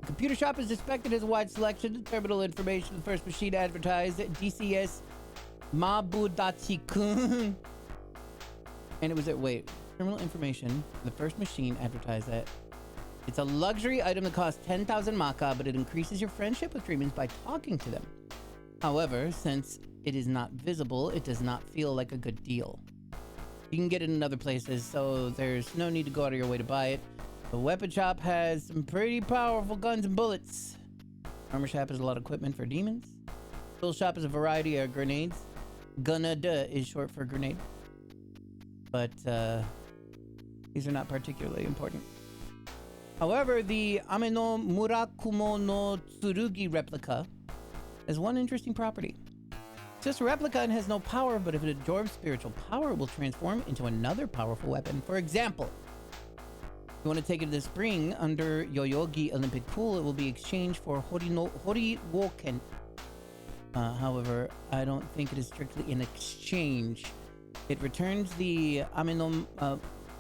The computer shop is expected as a wide selection of terminal information. The first machine advertised at DCS Mabudachi-kun. And it was at, wait, terminal information. The first machine advertised that. It's a luxury item that costs 10,000 maka, but it increases your friendship with dreamers by talking to them. However, since it is not visible, it does not feel like a good deal. You can get it in other places, so there's no need to go out of your way to buy it. The weapon shop has some pretty powerful guns and bullets. Armor shop has a lot of equipment for demons. Tool shop has a variety of grenades. Gunada is short for grenade. But these are not particularly important. However, the Ameno Murakumo no Tsurugi replica has one interesting property. It's just a replica and has no power, but if it absorbs spiritual power, it will transform into another powerful weapon. For example, you want to take it to the spring under Yoyogi Olympic Pool, it will be exchanged for Horiwoken. However, I don't think it is strictly an exchange. It returns the Ameno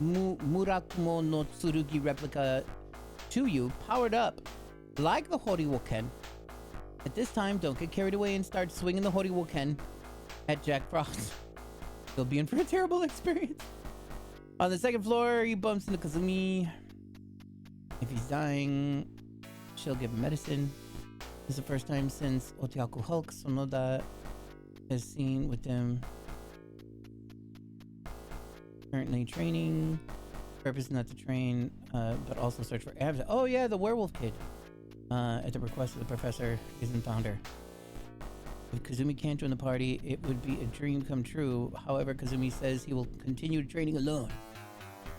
Murakumo no Tsurugi replica to you, powered up like the Horiwoken. At this time, don't get carried away and start swinging the Horiwoken at Jack Frost. You'll be in for a terrible experience. On the 2nd floor, he bumps into Kazumi. If he's dying, she'll give him medicine. This is the first time since Otiaku Hulk Sonoda has seen with them. Currently training. Purpose not to train, but also search for abs. Oh yeah, the werewolf kid. At the request of the professor, isn't founder. If Kazumi can't join the party, it would be a dream come true. However, Kazumi says he will continue training alone.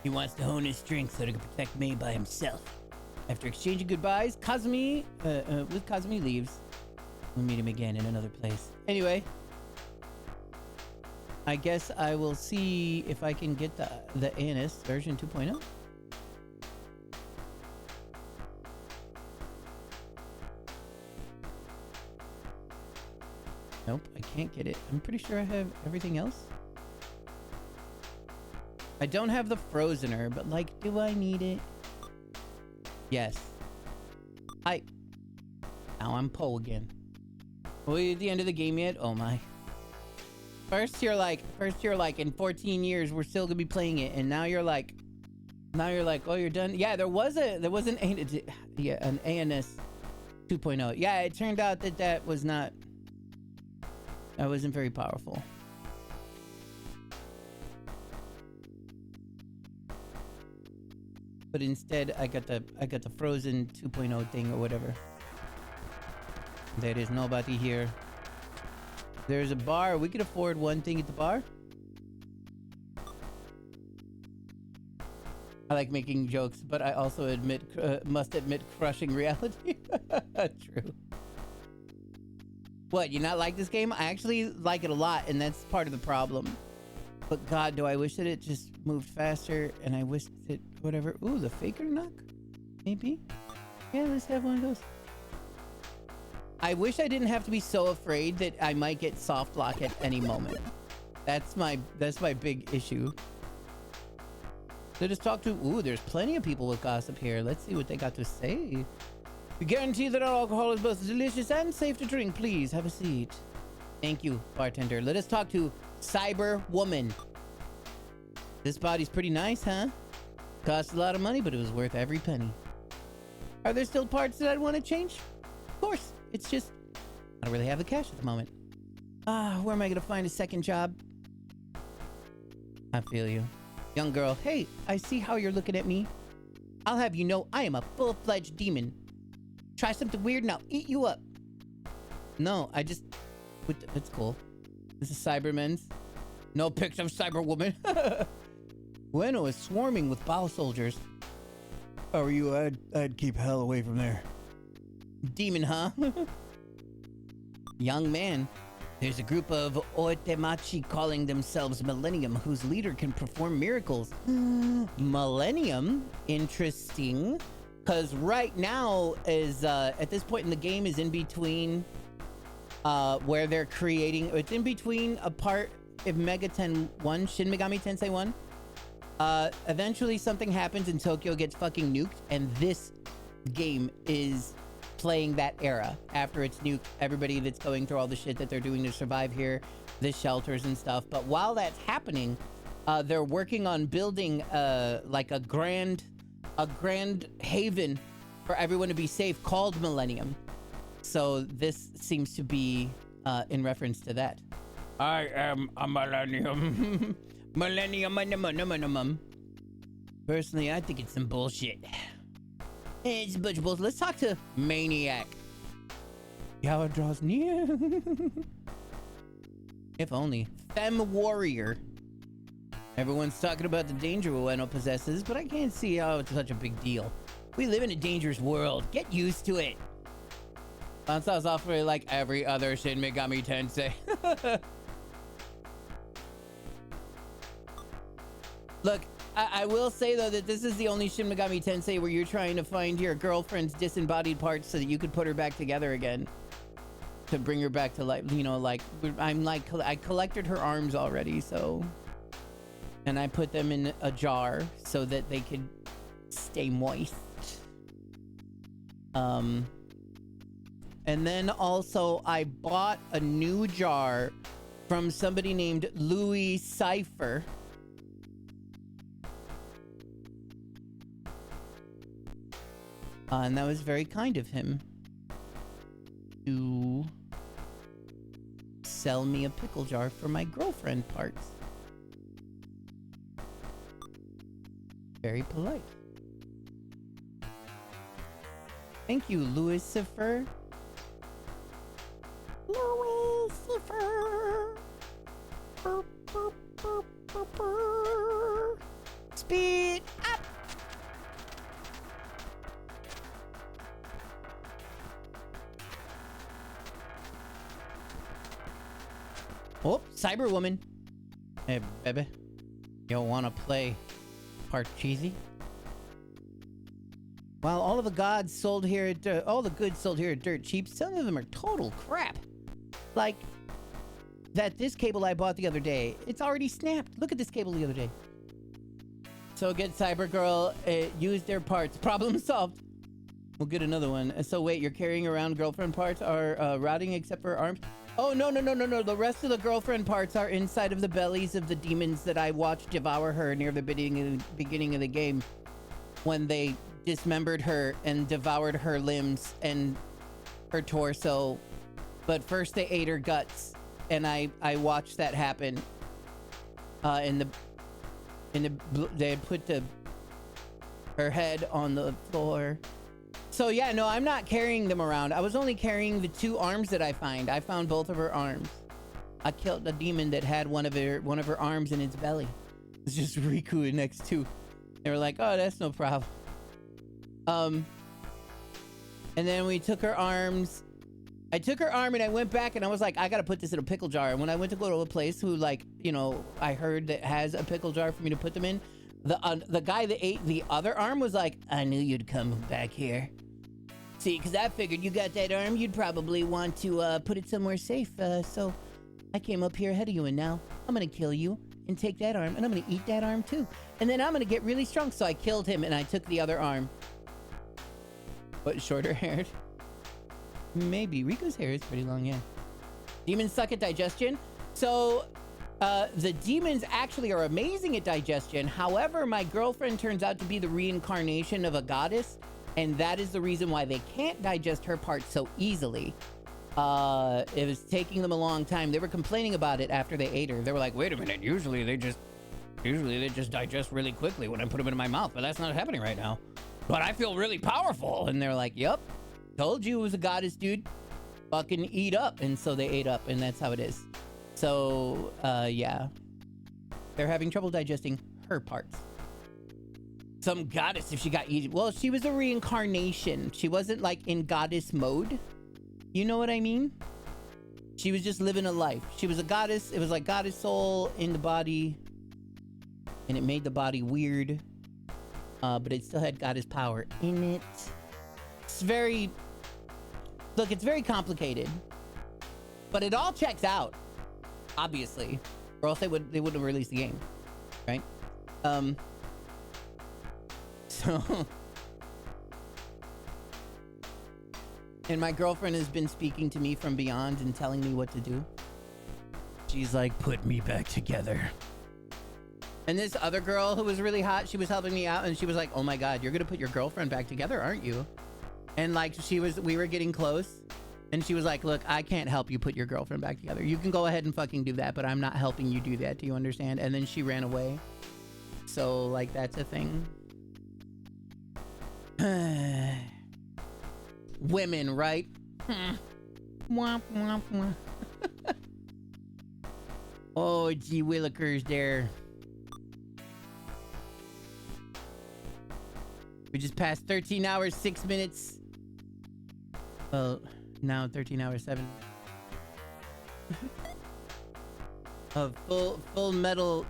He wants to hone his strength so he can protect Mei by himself. After exchanging goodbyes, Kazumi leaves. We'll meet him again in another place. Anyway, I guess I will see if I can get the ANS version 2.0. Nope, I can't get it. I'm pretty sure I have everything else. I don't have the Frozener, but like, do I need it? Yes. Now I'm Poe again. Are we at the end of the game yet? Oh my. First you're like, in 14 years we're still gonna be playing it, and now you're like, oh, you're done. Yeah, there was an ANS 2.0. Yeah, it turned out that wasn't very powerful. But instead, I got the Frozen 2.0 thing or whatever. There is nobody here. There's a bar. We could afford one thing at the bar. I like making jokes, but I also must admit crushing reality. True. What, you not like this game? I actually like it a lot, and that's part of the problem. But God, do I wish that it just moved faster, and I wish that whatever. Ooh, the faker knock? Maybe? Yeah, let's have one of those. I wish I didn't have to be so afraid that I might get soft lock at any moment. That's my big issue. So just talk to. Ooh, there's plenty of people with gossip here. Let's see what they got to say. We guarantee that our alcohol is both delicious and safe to drink. Please have a seat. Thank you, bartender. Let us talk to Cyber Woman. This body's pretty nice, huh? Cost a lot of money, but it was worth every penny. Are there still parts that I'd want to change? Of course. It's just, I don't really have the cash at the moment. Where am I going to find a second job? I feel you. Young girl, hey, I see how you're looking at me. I'll have you know I am a full-fledged demon. Try something weird and I'll eat you up. No, it's cool. This is Cybermen's. No pics of Cyberwoman. Bueno is swarming with Bao soldiers. If I were you, I'd keep hell away from there. Demon, huh? Young man. There's a group of Oitemachi calling themselves Millennium, whose leader can perform miracles. Millennium? Interesting. Because right now is, at this point in the game, is in between where they're creating, it's in between a part of MegaTen 1, Shin Megami Tensei 1, Eventually something happens and Tokyo gets fucking nuked, and this game is playing that era. After it's nuked, everybody that's going through all the shit that they're doing to survive here, the shelters and stuff. But while that's happening, they're working on building like a grand haven for everyone to be safe called Millennium. So this seems to be in reference to that.
I am a millennium.
Millennium. Personally, I think it's some bullshit. It's a bunch of bullshit. Let's talk to Maniac. Yawa draws near. If only. Femme Warrior. Everyone's talking about the danger Ueno possesses, but I can't see how it's such a big deal. We live in a dangerous world. Get used to it. Sounds awfully like every other Shin Megami Tensei. Look, I will say though that this is the only Shin Megami Tensei where you're trying to find your girlfriend's disembodied parts so that you could put her back together again. To bring her back to life, you know, like I collected her arms already, so, and I put them in a jar so that they could stay moist. And then also I bought a new jar from somebody named Louis Cypher. And that was very kind of him to sell me a pickle jar for my girlfriend parts. Very polite. Thank you, Lucifer. Lucifer. Speed up. Oh, Cyberwoman. Hey, baby. You wanna play part cheesy? While all of the gods sold here at all the goods sold here at dirt cheap, some of them are total crap. Like this cable I bought the other day. It's already snapped. Look at this cable the other day. So get Cybergirl, use their parts. Problem solved. We'll get another one. So wait, you're carrying around girlfriend parts are rotting except for arms? Oh, no. The rest of the girlfriend parts are inside of the bellies of the demons that I watched devour her near the beginning of the game. When they dismembered her and devoured her limbs and her torso. But first they ate her guts. And I watched that happen. They put her head on the floor. So yeah, no, I'm not carrying them around. I was only carrying the 2 arms that I find. I found both of her arms. I killed a demon that had one of her arms in its belly. It's just Riku next to. They were like, oh, that's no problem. And then we took her arms. I took her arm and I went back and I was like, I gotta put this in a pickle jar. And when I went to go to a place who, like, you know, I heard that has a pickle jar for me to put them in, the guy that ate the other arm was like, I knew you'd come back here. See, because I figured you got that arm, you'd probably want to put it somewhere safe. So I came up here ahead of you, and now I'm gonna kill you and take that arm, and I'm gonna eat that arm too. And then I'm gonna get really strong. So I killed him and I took the other arm. But shorter haired? Maybe. Riku's hair is pretty long, yeah. Demons suck at digestion. So the demons actually are amazing at digestion. However, my girlfriend turns out to be the reincarnation of a goddess. And that is the reason why they can't digest her parts so easily. It was taking them a long time. They were complaining about it after they ate her. They were like, wait a minute, usually they just digest really quickly when I put them in my mouth, but that's not happening right now. But I feel really powerful. And they're like, yep, told you it was a goddess, dude. Fucking eat up. And so they ate up, and that's how it is. So, yeah. They're having trouble digesting her parts. Some goddess if she got eaten. Well, she was a reincarnation. She wasn't like in goddess mode. You know what I mean? She was just living a life. She was a goddess. It was like goddess soul in the body. And it made the body weird. But it still had goddess power in it. It's very... Look, it's very complicated. But it all checks out. Obviously. Or else they wouldn't have released the game. Right? Um. So. And my girlfriend has been speaking to me from beyond and telling me what to do. She's like, put me back together. And this other girl who was really hot, she was helping me out and she was like, oh my God, you're gonna put your girlfriend back together, aren't you? And like we were getting close and she was like, look, I can't help you put your girlfriend back together. You can go ahead and fucking do that, but I'm not helping you do that. Do you understand? And then she ran away. So like, that's a thing. Women, right? Womp, womp, womp. Oh, gee willikers there. We just passed 13 hours, 6 minutes. Well, now 13 hours, 7. Of full metal.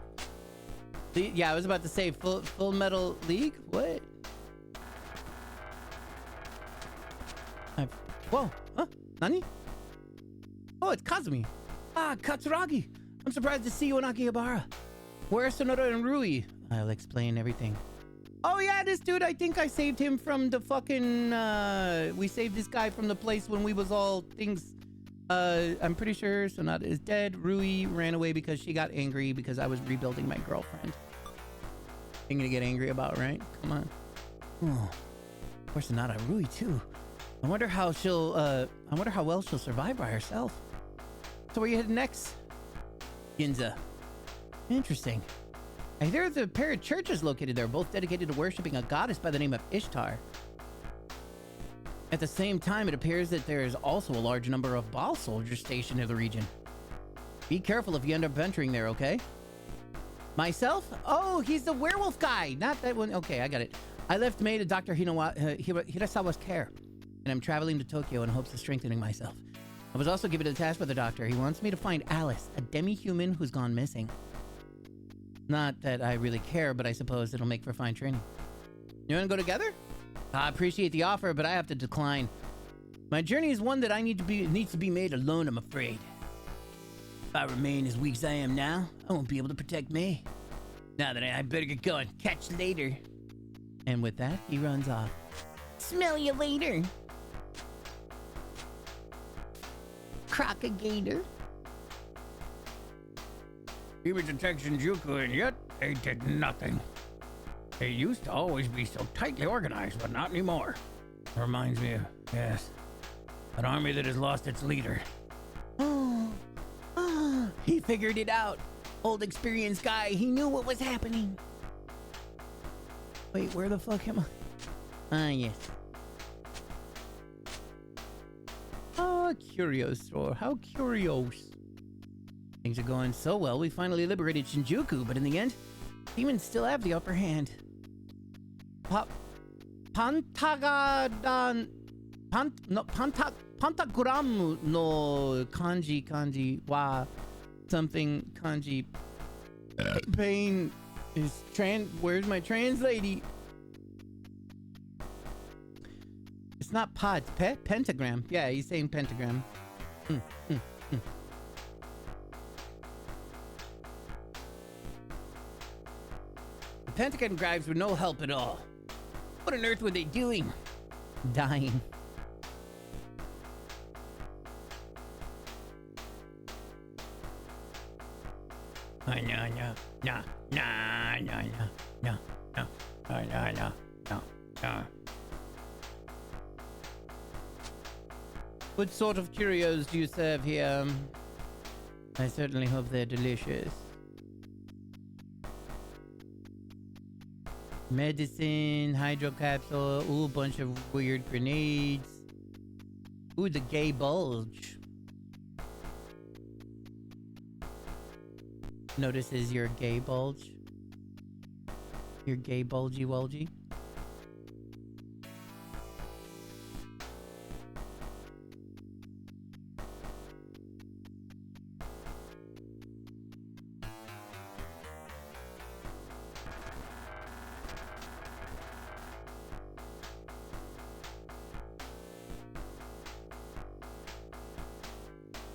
Yeah, I was about to say full metal league. What? Whoa, huh? Nani? Oh, it's Kazumi. Ah, Katsuragi. I'm surprised to see you in Akihabara. Where's Sonora and Rui? I'll explain everything. Oh yeah, this dude, I think I saved him from the fucking, we saved this guy from the place when we was all things. I'm pretty sure Sonata is dead. Rui ran away because she got angry because I was rebuilding my girlfriend. Thing to get angry about, right? Come on. Oh, of course Sonata. Rui too. I wonder how well she'll survive by herself. So where you headed next? Ginza. Interesting. I hear there's a pair of churches located there, both dedicated to worshipping a goddess by the name of Ishtar. At the same time, it appears that there is also a large number of Baal soldiers stationed in the region. Be careful if you end up venturing there, okay? Myself? Oh, he's the werewolf guy! Not that one. Okay, I got it. I left maid at Dr. Hirasawa's care, and I'm traveling to Tokyo in hopes of strengthening myself. I was also given a task by the doctor. He wants me to find Alice, a demi-human who's gone missing. Not that I really care, but I suppose it'll make for fine training. You want to go together? I appreciate the offer, but I have to decline. My journey is one that needs to be made alone, I'm afraid. If I remain as weak as I am now, I won't be able to protect me. Now that I better get going. Catch you later. And with that, he runs off. Smell you later. Crocagator.
He was attacked Shinjuku, and yet they did nothing. They used to always be so tightly organized, but not anymore. Reminds me of, yes, an army that has lost its leader.
He figured it out. Old experienced guy, he knew what was happening. Wait, where the fuck am I? Ah, yes. Ah, curious store. How curious. Things are going so well, we finally liberated Shinjuku, but in the end, demons still have the upper hand. Pantagadan... Pentagram no kanji wa something kanji. Pain is where's my translady? It's not pod, pentagram. Yeah, he's saying pentagram. The pentagon guys were no help at all. What on earth were they doing? Dying.
No.
What sort of curios do you serve here? I certainly hope they're delicious. Medicine, hydro capsule, ooh, bunch of weird grenades. Ooh, the gay bulge. Notices your gay bulge. Your gay bulgy wulgy.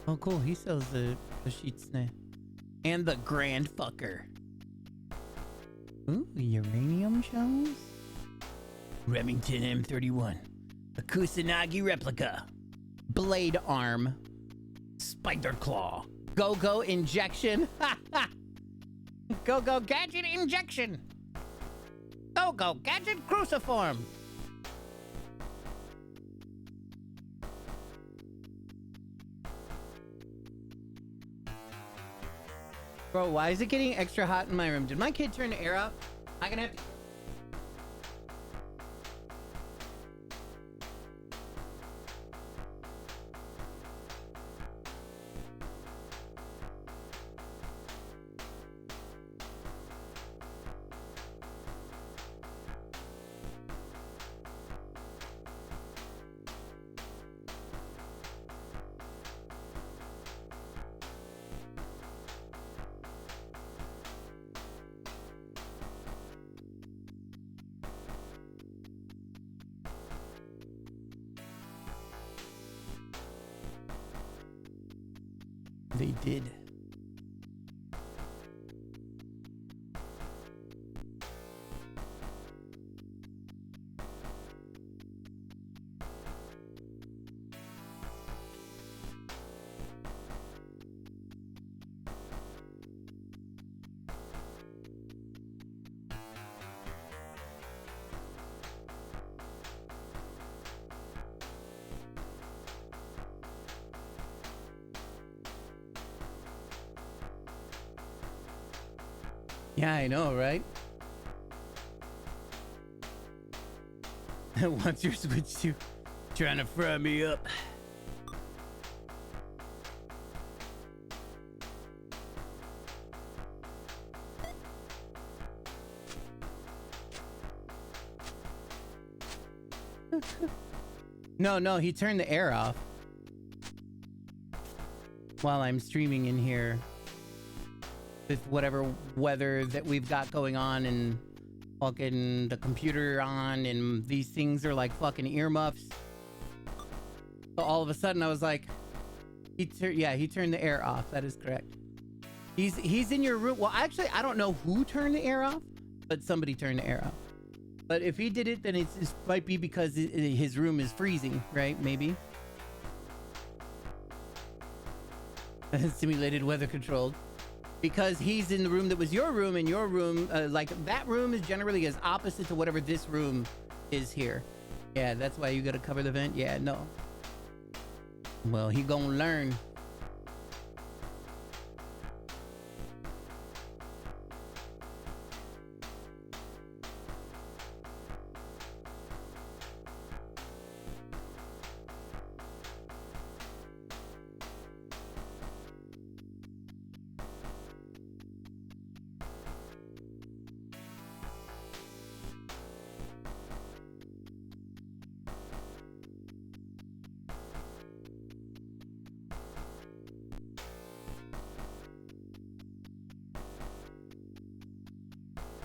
Oh, cool. He sells the sheets now. And the grand fucker. Ooh, uranium shells?
Remington M31. A Kusanagi replica.
Blade arm.
Spider claw.
Go-go injection. Go-go gadget injection. Go-go gadget cruciform. Bro, why is it getting extra hot in my room? Did my kid turn the air off? I'm gonna have to... They did. Yeah, I know, right? What's your switch to?
Trying to fry me up.
No, he turned the air off while I'm streaming in here with whatever weather that we've got going on and fucking the computer on and these things are like fucking earmuffs. So all of a sudden I was like, he turned the air off. That is correct. He's in your room. Well, actually, I don't know who turned the air off, but somebody turned the air off. But if he did it, then it might be because his room is freezing, right? Maybe. Simulated weather controlled. Because he's in the room that was your room, and your room, like, that room is generally as opposite to whatever this room is here. Yeah, that's why you gotta cover the vent? Yeah, no. Well, he gonna learn.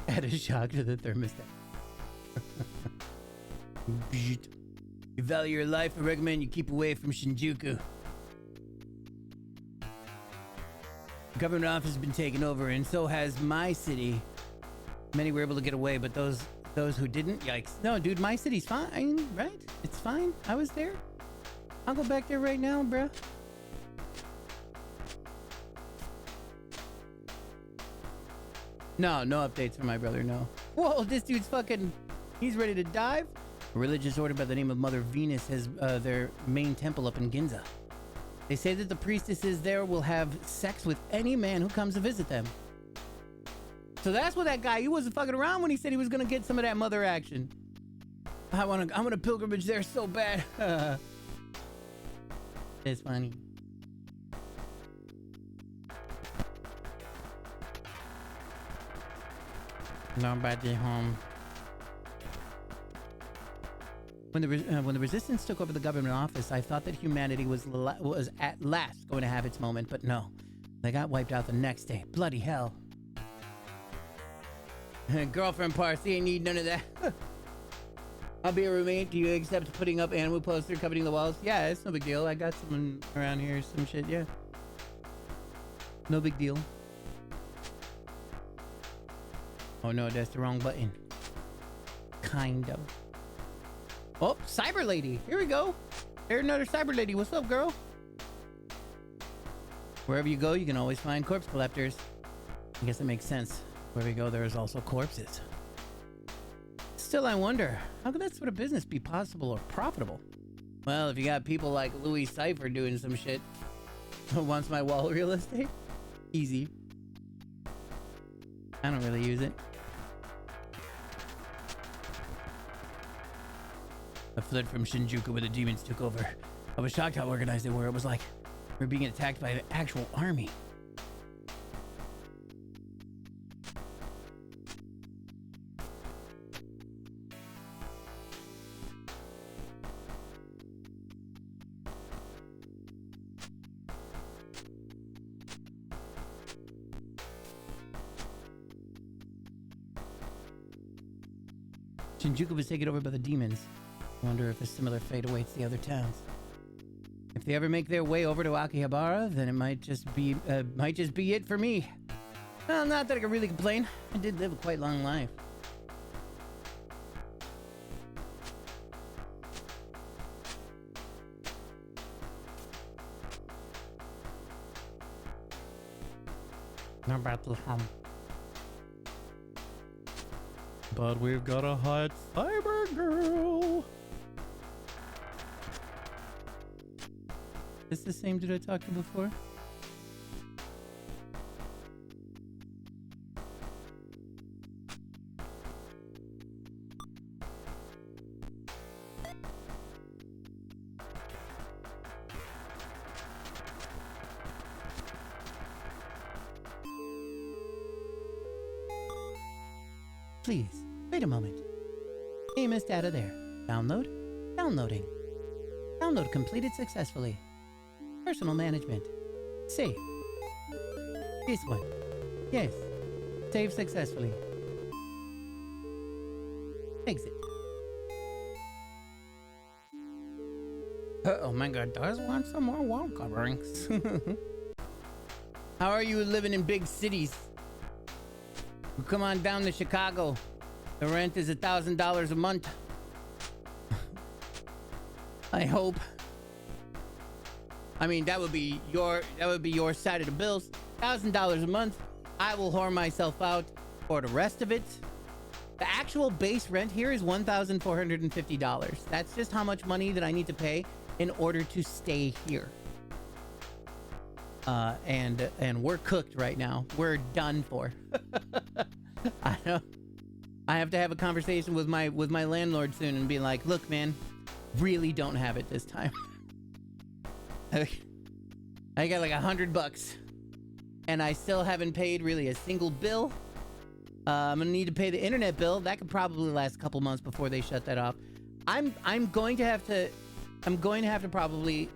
Add a shock to the thermostat. You value your life, I recommend you keep away from Shinjuku. The government office has been taken over, and so has my city. Many were able to get away, but those who didn't, yikes. No, dude, my city's fine, right? It's fine. I was there. I'll go back there right now, bruh. No updates from my brother, no. Whoa, this dude's fucking... He's ready to dive? A religious order by the name of Mother Venus has their main temple up in Ginza. They say that the priestesses there will have sex with any man who comes to visit them. So that's what that guy... He wasn't fucking around when he said he was gonna get some of that mother action. I want a pilgrimage there so bad. It's funny. Nobody home. When the resistance took over the government office, I thought that humanity was at last going to have its moment, but no. They got wiped out the next day. Bloody hell. Girlfriend Parsi ain't need none of that. I'll be a roommate. Do you accept putting up animal poster covering the walls? Yeah, it's no big deal. I got someone around here, some shit, yeah. No big deal. Oh no, that's the wrong button. Kind of. Oh, Cyber Lady. Here we go. Here's another Cyber Lady. What's up, girl? Wherever you go, you can always find corpse collectors. I guess it makes sense. Wherever you go, there is also corpses. Still, I wonder, how could that sort of business be possible or profitable? Well, if you got people like Louis Cypher doing some shit. Wants my wall real estate? Easy. I don't really use it. I fled from Shinjuku where the demons took over. I was shocked how organized they were. It was like we were being attacked by an actual army. Shinjuku was taken over by the demons. I wonder if a similar fate awaits the other towns. If they ever make their way over to Akihabara, then it might just be it for me. Well, not that I can really complain. I did live a quite long life. No battle home. But we've got a hot cyber girl. Is this the same dude I talked to before? Please, wait a moment. Game is data there. Download. Downloading. Download completed successfully. Personal management. Save. This one. Yes. Save successfully. Exit. Oh my god, does want some more wall coverings. How are you living in big cities? Well, come on down to Chicago. The rent is $1,000 a month. I hope. I mean, that would be your side of the bills. $1,000 a month. I will whore myself out for the rest of it. The actual base rent here is $1,450. That's just how much money that I need to pay in order to stay here. And we're cooked right now. We're done for. I know. I have to have a conversation with my landlord soon and be like, look, man, really don't have it this time. I got like $100 and I still haven't paid really a single bill. I'm gonna need to pay the internet bill. That could probably last a couple months before they shut that off. I'm going to have to probably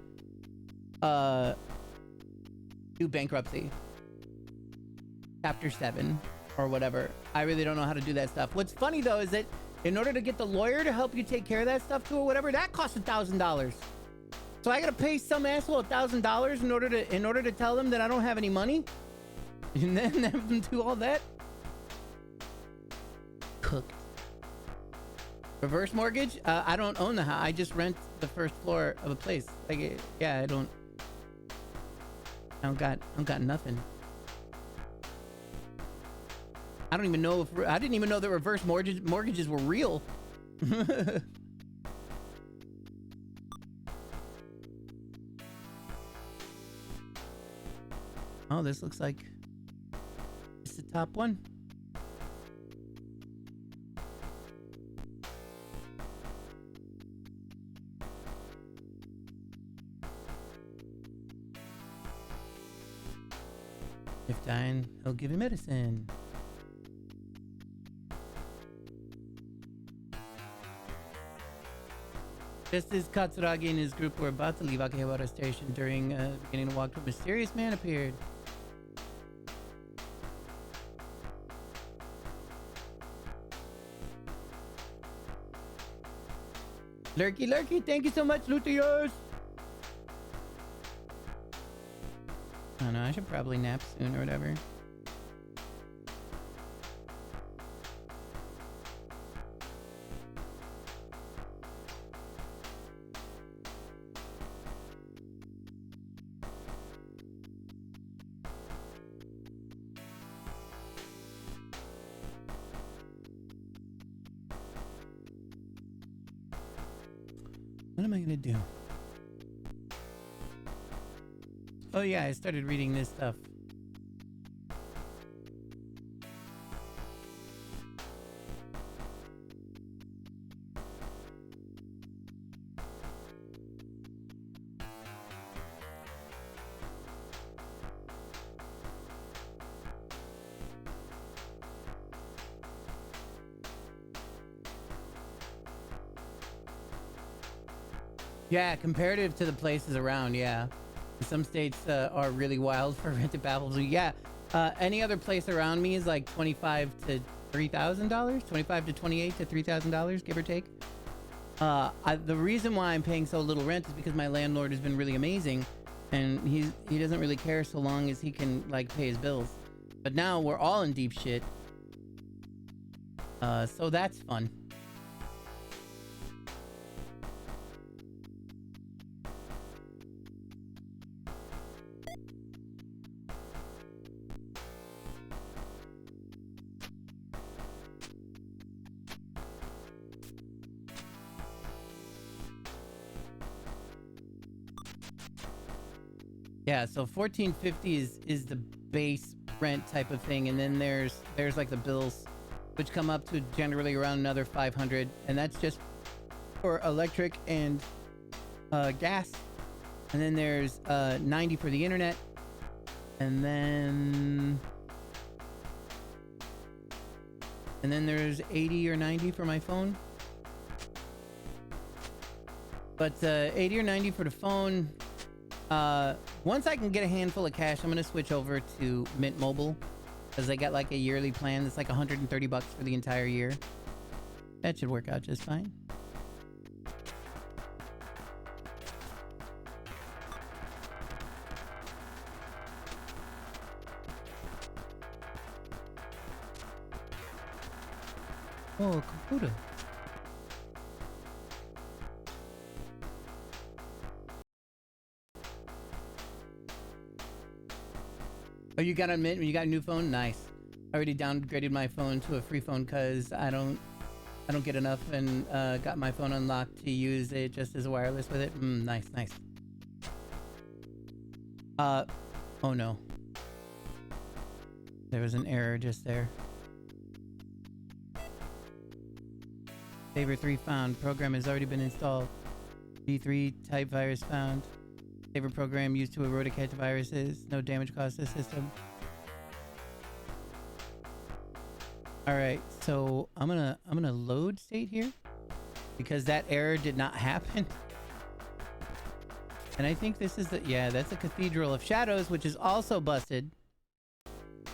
do bankruptcy. Chapter 7 or whatever. I really don't know how to do that stuff. What's funny though is that in order to get the lawyer to help you take care of that stuff too or whatever, that costs $1,000. So I gotta pay some asshole $1,000 in order to tell them that I don't have any money, and then have them do all that. Cooked. Reverse mortgage? I don't own the house. I just rent the first floor of a place. Like, yeah, I don't got nothing. I didn't even know that reverse mortgages were real. Oh, this looks like it's the top one. If dying, he'll give you medicine. Just as Katsuragi and his group were about to leave Akihabara Station during beginning to walk, a mysterious man appeared. Lurky, Lurky, thank you so much, Luthiers! I don't know, I should probably nap soon or whatever. What am I gonna do? Oh yeah, I started reading this stuff. Yeah, comparative to the places around, yeah. Some states are really wild for rented baffles. Yeah, any other place around me is like $25 to $3,000, 25 to 28 to $3,000, give or take. The reason why I'm paying so little rent is because my landlord has been really amazing, and he doesn't really care so long as he can like pay his bills. But now we're all in deep shit, so that's fun. Yeah, so $1,450 is the base rent type of thing, and then there's like the bills, which come up to generally around another $500, and that's just for electric and gas. And then there's $90 for the internet, and then there's $80 or $90 for my phone. But $80 or $90 for the phone. Once I can get a handful of cash, I'm gonna switch over to Mint Mobile, because they got like a yearly plan that's like $130 for the entire year. That should work out just fine. Oh, computer. Oh, you got a Mint? You got a new phone? Nice. I already downgraded my phone to a free phone because I don't get enough, and got my phone unlocked to use it just as wireless with it. Nice, nice. Oh no. There was an error just there. Saber 3 found. Program has already been installed. V3 type virus found. Saber program used to eradicate the viruses. No damage caused to the system. Alright, so I'm gonna load state here, because that error did not happen. And I think this is that's a Cathedral of Shadows, which is also busted.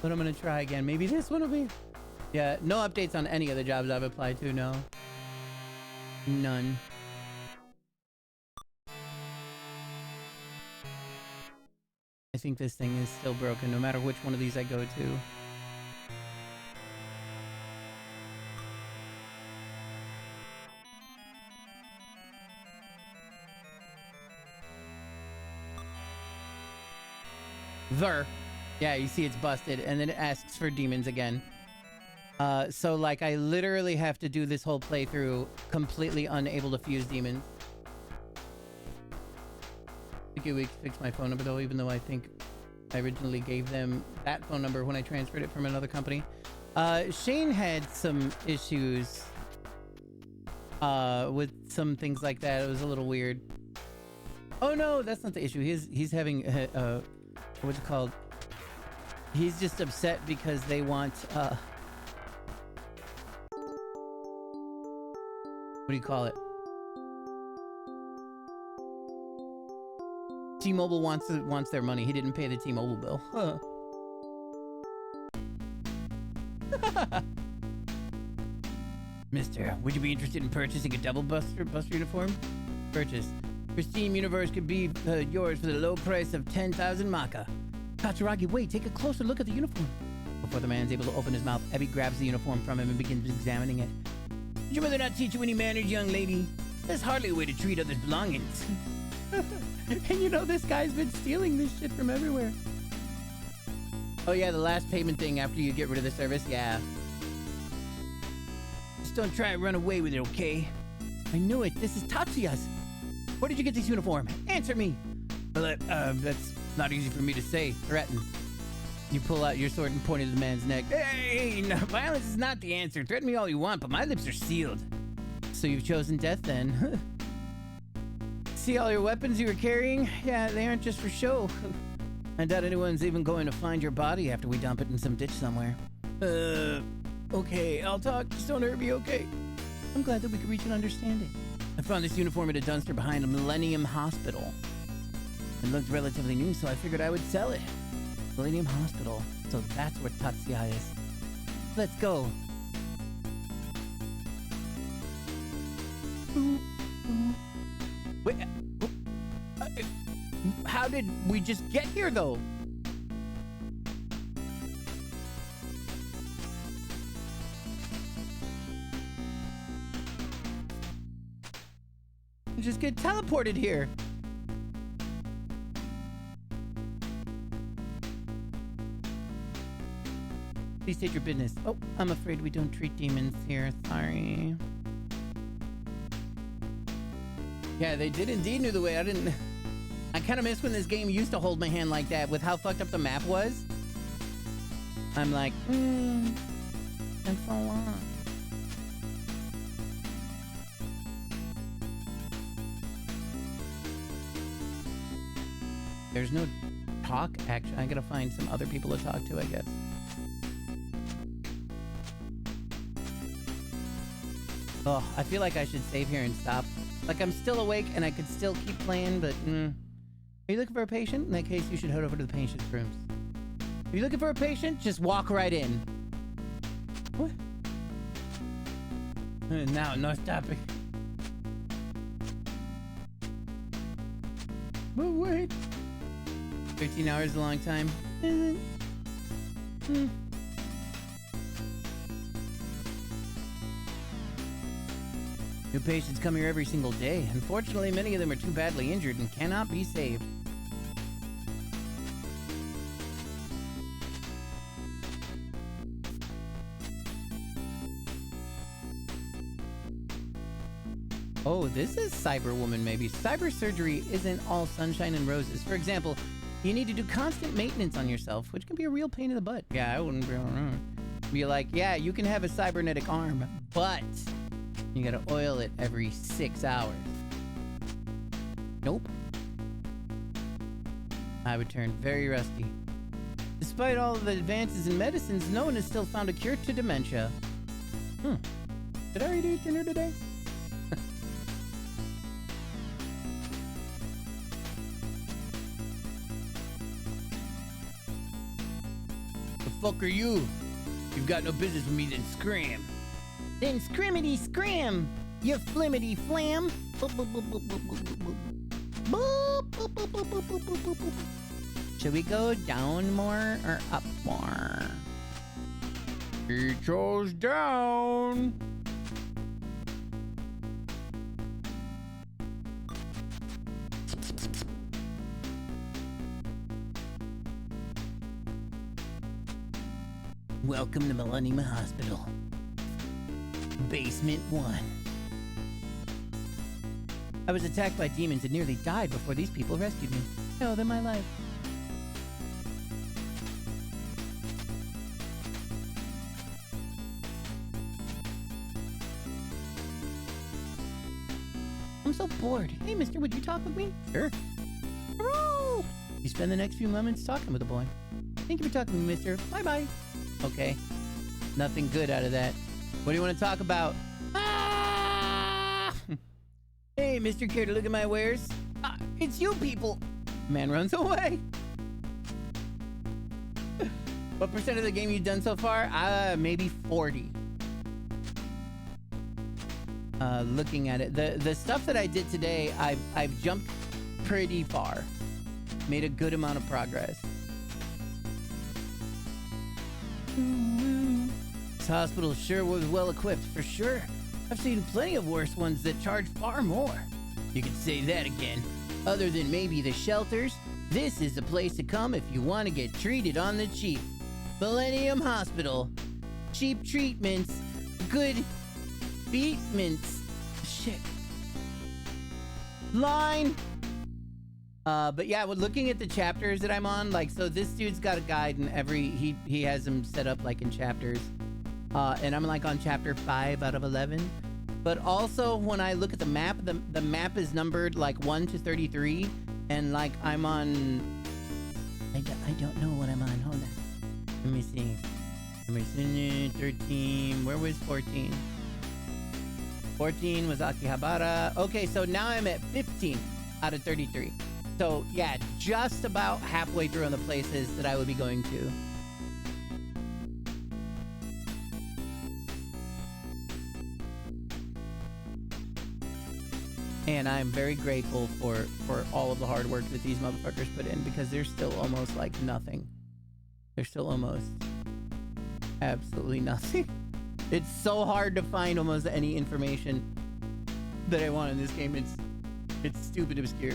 But I'm gonna try again. Maybe this one will be. Yeah, no updates on any of the jobs I've applied to, no. None. I think this thing is still broken, no matter which one of these I go to. Yeah, you see it's busted, and then it asks for demons again. So like I literally have to do this whole playthrough completely unable to fuse demons. I think we fixed my phone number though, even though I think I originally gave them that phone number when I transferred it from another company. Shane had some issues with some things like that. It was a little weird. Oh no, that's not the issue. He's having what's it called? He's just upset because they want what do you call it? T-Mobile wants their money. He didn't pay the T-Mobile bill. Huh. Mister, would you be interested in purchasing a double buster uniform? Purchase. Pristine Universe could be yours for the low price of 10,000 Maka. Katsuragi, wait, take a closer look at the uniform. Before the man's able to open his mouth, Ebby grabs the uniform from him and begins examining it. Did your mother not teach you any manners, young lady? That's hardly a way to treat others' belongings. And you know this guy's been stealing this shit from everywhere. Oh yeah, the last payment thing after you get rid of the service, yeah. Just don't try and run away with it, okay? I knew it, this is Tatsuya's. Where did you get this uniform? Answer me.
Well, that's not easy for me to say.
Threaten. You pull out your sword and point it at the man's neck.
Hey, no, violence is not the answer. Threaten me all you want, but my lips are sealed.
So you've chosen death then? See all your weapons you were carrying? Yeah, they aren't just for show. I doubt anyone's even going to find your body after we dump it in some ditch somewhere.
Okay, I'll talk. Just don't hurt me, okay?
I'm glad that we could reach an understanding. I found this uniform at a dumpster behind a Millennium Hospital. It looked relatively new, so I figured I would sell it. Millennium Hospital. So that's where Tatsuya is. Let's go. Wait, how did we just get here, though? Just get teleported here. Please state your business. Oh, I'm afraid we don't treat demons here. Sorry. Yeah, they did indeed know the way. I kind of miss when this game used to hold my hand like that with how fucked up the map was. I'm like, that's so long. There's no talk action. I gotta find some other people to talk to, I guess. Oh, I feel like I should save here and stop. Like I'm still awake and I could still keep playing, but Are you looking for a patient? In that case, you should head over to the patient's rooms. If you're looking for a patient, just walk right in. What?
Now, no stopping.
But wait. 13 hours is a long time. New patients come here every single day. Unfortunately, many of them are too badly injured and cannot be saved. Oh, this is Cyberwoman maybe. Cyber surgery isn't all sunshine and roses. For example, you need to do constant maintenance on yourself, which can be a real pain in the butt. Yeah, I wouldn't be like, yeah, you can have a cybernetic arm, but you gotta oil it every 6 hours. Nope. I would turn very rusty. Despite all of the advances in medicines, no one has still found a cure to dementia. Did I already eat dinner today?
The fuck are you? You've got no business with me, then scram.
Then scrimity scram, you flimmity flam. Should we go down more or up more?
He chose down.
Welcome to Millennium Hospital. Basement 1. I was attacked by demons and nearly died before these people rescued me. I owe them my life. I'm so bored. Hey, mister, would you talk with me?
Sure.
Hurrah! You spend the next few moments talking with the boy. Thank you for talking to me, mister. Bye-bye. Okay. Nothing good out of that. What do you want to talk about? Ah! Hey, mister, care to look at my wares? It's you people! Man runs away. What % of the game you've done so far? Maybe 40. Looking at it. The stuff that I did today, I've jumped pretty far. Made a good amount of progress. This hospital sure was well equipped, for sure. I've seen plenty of worse ones that charge far more. You could say that again. Other than maybe the shelters, this is the place to come if you want to get treated on the cheap. Millennium Hospital. Cheap treatments. Good treatments. Shit. Line. But yeah, looking at the chapters that I'm on, like, so this dude's got a guide and he has them set up like in chapters. And I'm like on chapter 5 out of 11. But also when I look at the map, the map is numbered like 1 to 33. And like I'm on, I don't know what I'm on. Hold on. Let me see. 13. Where was 14? 14 was Akihabara. Okay, so now I'm at 15 out of 33. So yeah, just about halfway through on the places that I would be going to. And I'm very grateful for all of the hard work that these motherfuckers put in, because there's still almost like nothing. There's still almost absolutely nothing. It's so hard to find almost any information that I want in this game. It's stupid obscure.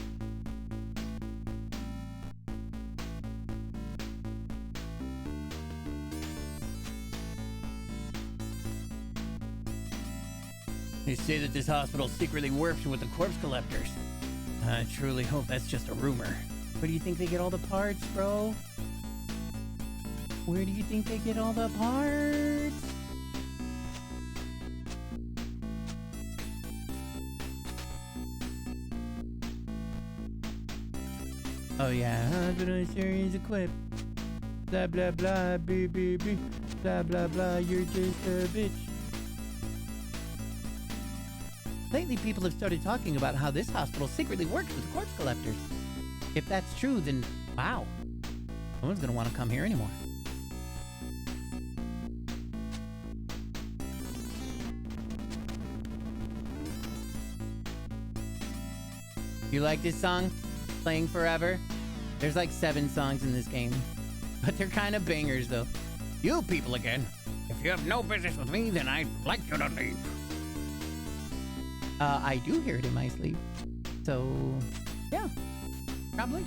They say that this hospital secretly works with the corpse collectors. I truly hope that's just a rumor. Where do you think they get all the parts, bro? Where do you think they get all the parts? Oh yeah, hospital series equipped. Blah blah blah, beep beep beep. Blah blah blah, you're just a bitch. Lately, people have started talking about how this hospital secretly works with corpse collectors. If that's true, then wow, no one's gonna want to come here anymore. You like this song? Playing forever? There's like 7 songs in this game, but they're kind of bangers though.
You people again. If you have no business with me, then I'd like you to leave.
I do hear it in my sleep. So, yeah, probably.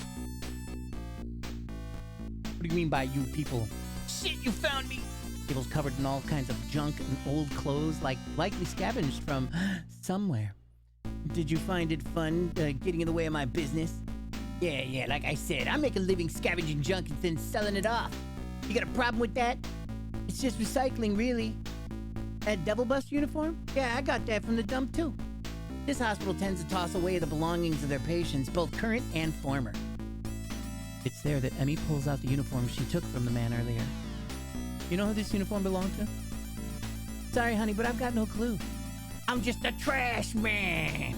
What do you mean by you people? Shit, you found me! Tables covered in all kinds of junk and old clothes, likely scavenged from somewhere. Did you find it fun getting in the way of my business? Yeah, like I said, I make a living scavenging junk and then selling it off. You got a problem with that? It's just recycling, really. That double bust uniform? Yeah, I got that from the dump, too. This hospital tends to toss away the belongings of their patients, both current and former. It's there that Emmy pulls out the uniform she took from the man earlier. You know who this uniform belonged to? Sorry, honey, but I've got no clue. I'm just a trash man.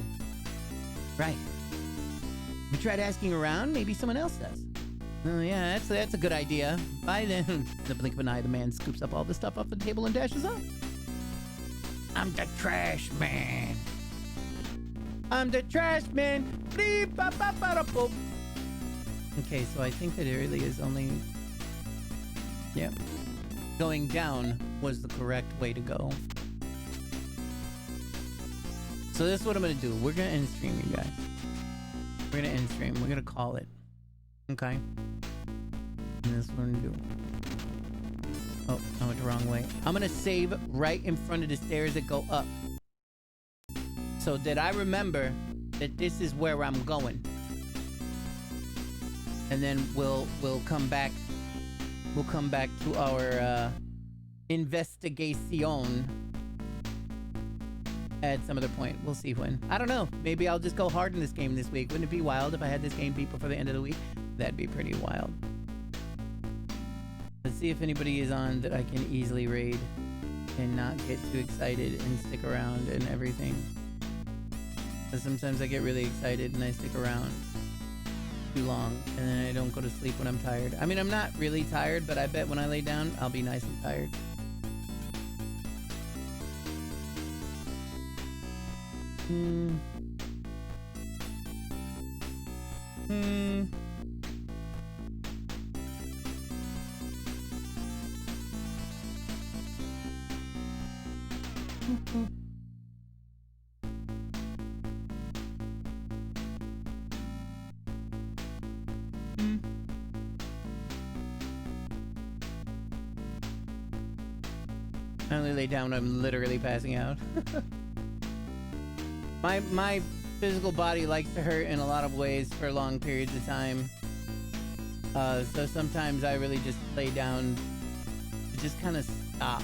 Right. We tried asking around, maybe someone else does. Oh yeah, that's a good idea. By then, in the blink of an eye, the man scoops up all the stuff off the table and dashes off.
I'm the trash man.
I'm the trash man. Okay, so I think that it really is only... Yeah. Going down was the correct way to go. So this is what I'm going to do. We're going to end stream, you guys. We're going to end stream. We're going to call it. Okay? And this is what I'm going to do. Oh, I went the wrong way. I'm going to save right in front of the stairs that go up, so that I remember that this is where I'm going. And then we'll come back. We'll come back to our investigation at some other point. We'll see when. I don't know. Maybe I'll just go hard in this game this week. Wouldn't it be wild if I had this game beat before the end of the week? That'd be pretty wild. Let's see if anybody is on that I can easily raid and not get too excited and stick around and everything. Because sometimes I get really excited and I stick around too long and then I don't go to sleep when I'm tired. I mean, I'm not really tired, but I bet when I lay down, I'll be nice and tired. I only lay down when I'm literally passing out. My physical body likes to hurt in a lot of ways for long periods of time. So sometimes I really just lay down to just kind of stop.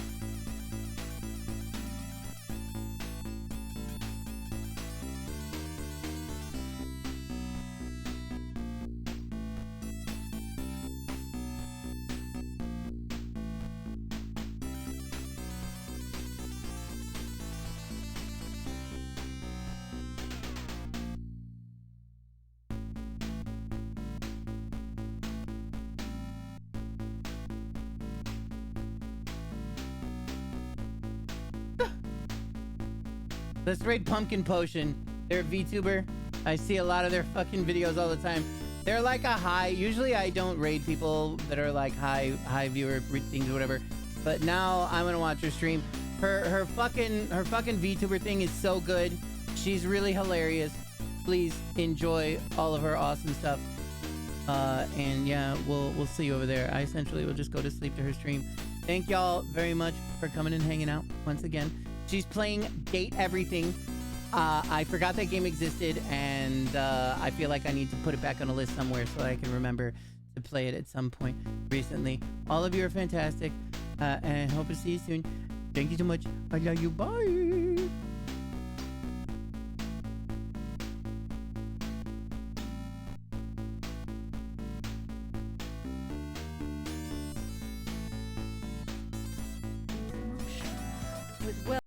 Let's raid Pumpkin Potion. They're a VTuber. I see a lot of their fucking videos all the time. They're like a high. Usually I don't raid people that are like high viewer things or whatever. But now I'm gonna watch her stream. Her fucking VTuber thing is so good. She's really hilarious. Please enjoy all of her awesome stuff. And yeah, we'll see you over there. I essentially will just go to sleep to her stream. Thank y'all very much for coming and hanging out once again. She's playing Gate Everything. I forgot that game existed, and I feel like I need to put it back on a list somewhere so I can remember to play it at some point recently. All of you are fantastic, and hope to see you soon. Thank you so much. I love you. Bye.